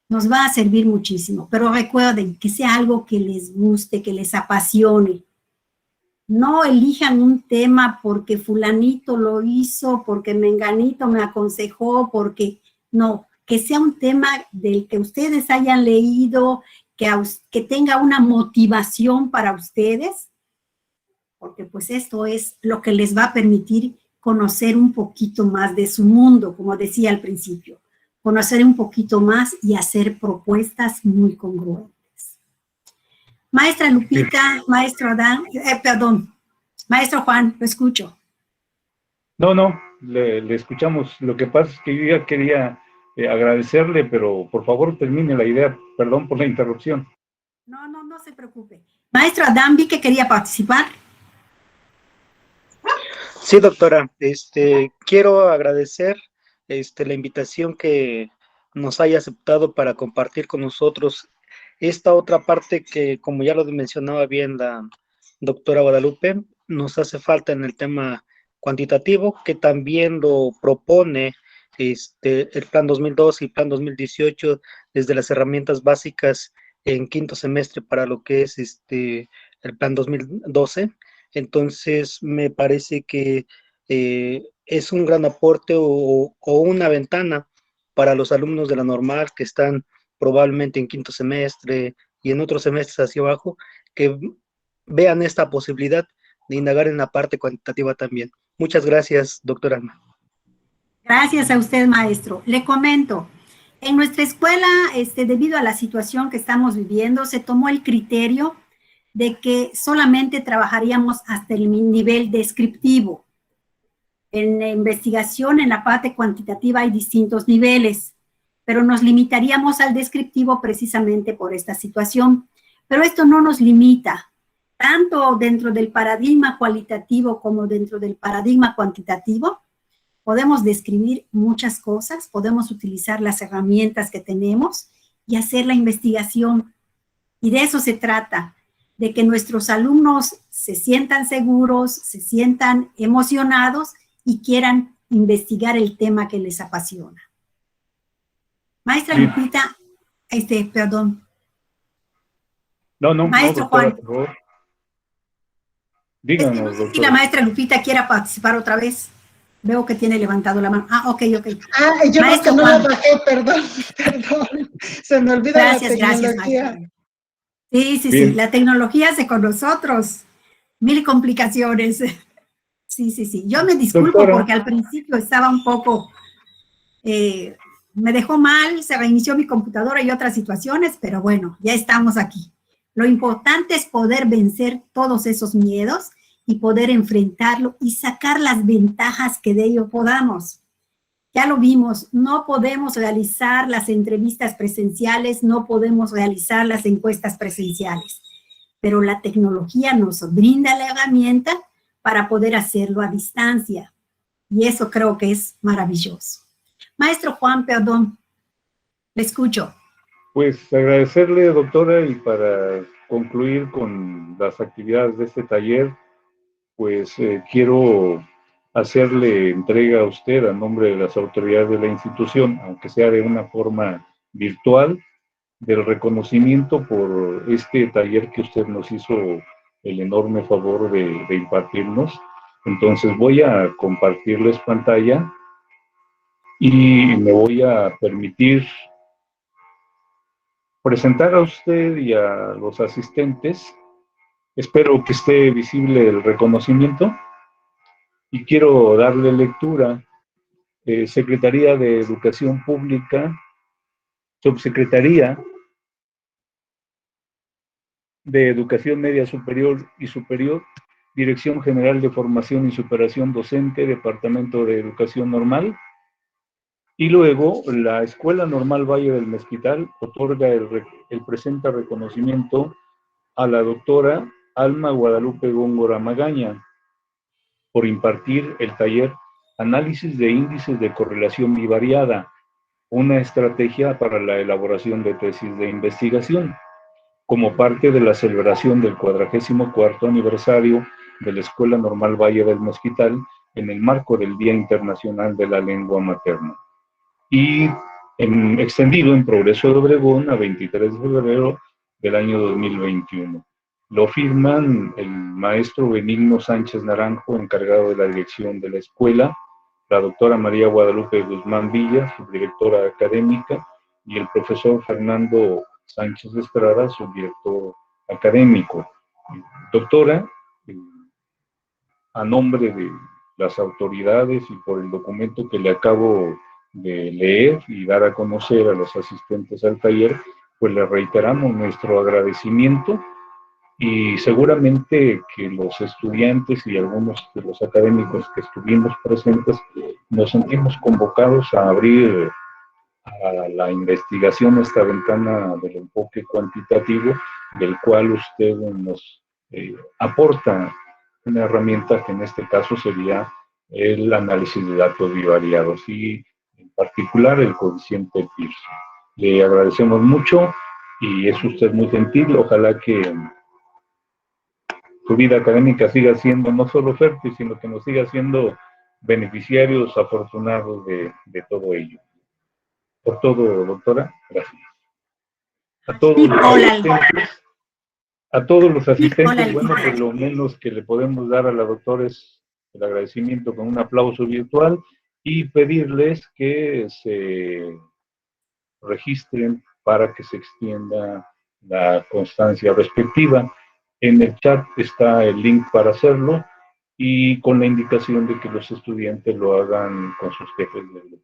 nos va a servir muchísimo. Pero recuerden que sea algo que les guste, que les apasione. No elijan un tema porque fulanito lo hizo, porque menganito me aconsejó, porque no, que sea un tema del que ustedes hayan leído, que tenga una motivación para ustedes, porque pues esto es lo que les va a permitir conocer un poquito más de su mundo, como decía al principio, conocer un poquito más y hacer propuestas muy congruentes. Maestra Lupita, maestro Adán, maestro Juan, lo escucho. No, le escuchamos. Lo que pasa es que yo ya quería agradecerle, pero por favor termine la idea. Perdón por la interrupción. No se preocupe. Maestro Adán, vi que quería participar. Sí, doctora, quiero agradecer la invitación que nos haya aceptado para compartir con nosotros esta otra parte que, como ya lo mencionaba bien la doctora Guadalupe, nos hace falta en el tema cuantitativo, que también lo propone el Plan 2012 y Plan 2018 desde las herramientas básicas en quinto semestre para lo que es el Plan 2012. Entonces, me parece que es un gran aporte o una ventana para los alumnos de la normal que están probablemente en quinto semestre y en otros semestres hacia abajo, que vean esta posibilidad de indagar en la parte cuantitativa también. Muchas gracias, doctora Alma. Gracias a usted, maestro. Le comento, en nuestra escuela, debido a la situación que estamos viviendo, se tomó el criterio de que solamente trabajaríamos hasta el nivel descriptivo. En la investigación, en la parte cuantitativa, hay distintos niveles, pero nos limitaríamos al descriptivo precisamente por esta situación. Pero esto no nos limita, tanto dentro del paradigma cualitativo como dentro del paradigma cuantitativo. Podemos describir muchas cosas, podemos utilizar las herramientas que tenemos y hacer la investigación. Y de eso se trata, de que nuestros alumnos se sientan seguros, se sientan emocionados y quieran investigar el tema que les apasiona. Maestra Sí. Lupita, perdón. Maestro doctora, Juan. por favor. No Díganos, sé si doctora. la maestra Lupita quiera participar otra vez. Veo que tiene levantado la mano. Ok. Yo Maestro no Juan. la bajé, perdón. Se me olvida Gracias, la tecnología. maestra. Sí, Bien. la tecnología hace con nosotros. 1000 complicaciones. Sí. Yo me disculpo Doctora. porque al principio estaba un poco me dejó mal, se reinició mi computadora y otras situaciones, pero bueno, ya estamos aquí. Lo importante es poder vencer todos esos miedos y poder enfrentarlo y sacar las ventajas que de ello podamos. Ya lo vimos, no podemos realizar las entrevistas presenciales, no podemos realizar las encuestas presenciales, pero la tecnología nos brinda la herramienta para poder hacerlo a distancia. Y eso creo que es maravilloso. Maestro Juan, perdón, le escucho. Pues agradecerle, doctora, y para concluir con las actividades de este taller, pues quiero hacerle entrega a usted a nombre de las autoridades de la institución, aunque sea de una forma virtual, del reconocimiento por este taller que usted nos hizo el enorme favor de impartirnos. Entonces voy a compartirles pantalla y me voy a permitir presentar a usted y a los asistentes. Espero que esté visible el reconocimiento y quiero darle lectura. Secretaría de Educación Pública, Subsecretaría de Educación Media Superior y Superior, Dirección General de Formación y Superación Docente, Departamento de Educación Normal, y luego la Escuela Normal Valle del Mezquital otorga el presente reconocimiento a la doctora Alma Guadalupe Góngora Magaña por impartir el taller Análisis de Índices de Correlación Bivariada, una estrategia para la elaboración de tesis de investigación, como parte de la celebración del 44º aniversario de la Escuela Normal Valle del Mezquital en el marco del Día Internacional de la Lengua Materna. Y extendido en Progreso de Obregón a 23 de febrero del año 2021. Lo firman el maestro Benigno Sánchez Naranjo, encargado de la dirección de la escuela, la doctora María Guadalupe Guzmán Villa, subdirectora académica, y el profesor Fernando Sánchez Estrada, subdirector académico. Doctora, a nombre de las autoridades y por el documento que le acabo de leer y dar a conocer a los asistentes al taller, pues le reiteramos nuestro agradecimiento y seguramente que los estudiantes y algunos de los académicos que estuvimos presentes nos sentimos convocados a abrir a la investigación esta ventana del enfoque cuantitativo, del cual usted nos aporta una herramienta que en este caso sería el análisis de datos bivariados y en particular el cociente Pearson. Le agradecemos mucho y es usted muy gentil. Ojalá que su vida académica siga siendo no solo fértil, sino que nos siga siendo beneficiarios afortunados de todo ello. Por todo, doctora, gracias. A todos los asistentes, bueno, pues lo menos que le podemos dar a la doctora es el agradecimiento con un aplauso virtual y pedirles que se registren para que se extienda la constancia respectiva. En el chat está el link para hacerlo y con la indicación de que los estudiantes lo hagan con sus jefes de grupo.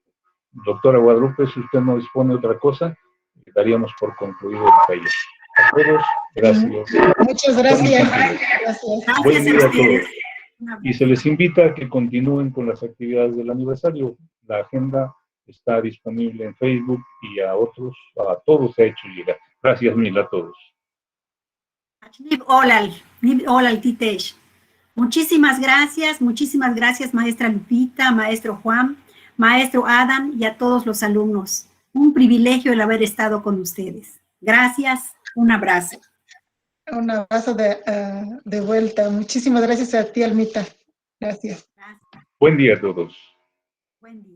Doctora Guadalupe, si usted no dispone de otra cosa, daríamos por concluido el taller. A todos, gracias. Muchas gracias. Buen día a todos. Y se les invita a que continúen con las actividades del aniversario. La agenda está disponible en Facebook y a todos se ha hecho llegar. Gracias mil a todos. Muchísimas gracias, maestra Lupita, maestro Juan, maestro Adam y a todos los alumnos. Un privilegio el haber estado con ustedes. Gracias, un abrazo. Un abrazo de vuelta. Muchísimas gracias a ti, Almita. Gracias. Buen día a todos. Buen día.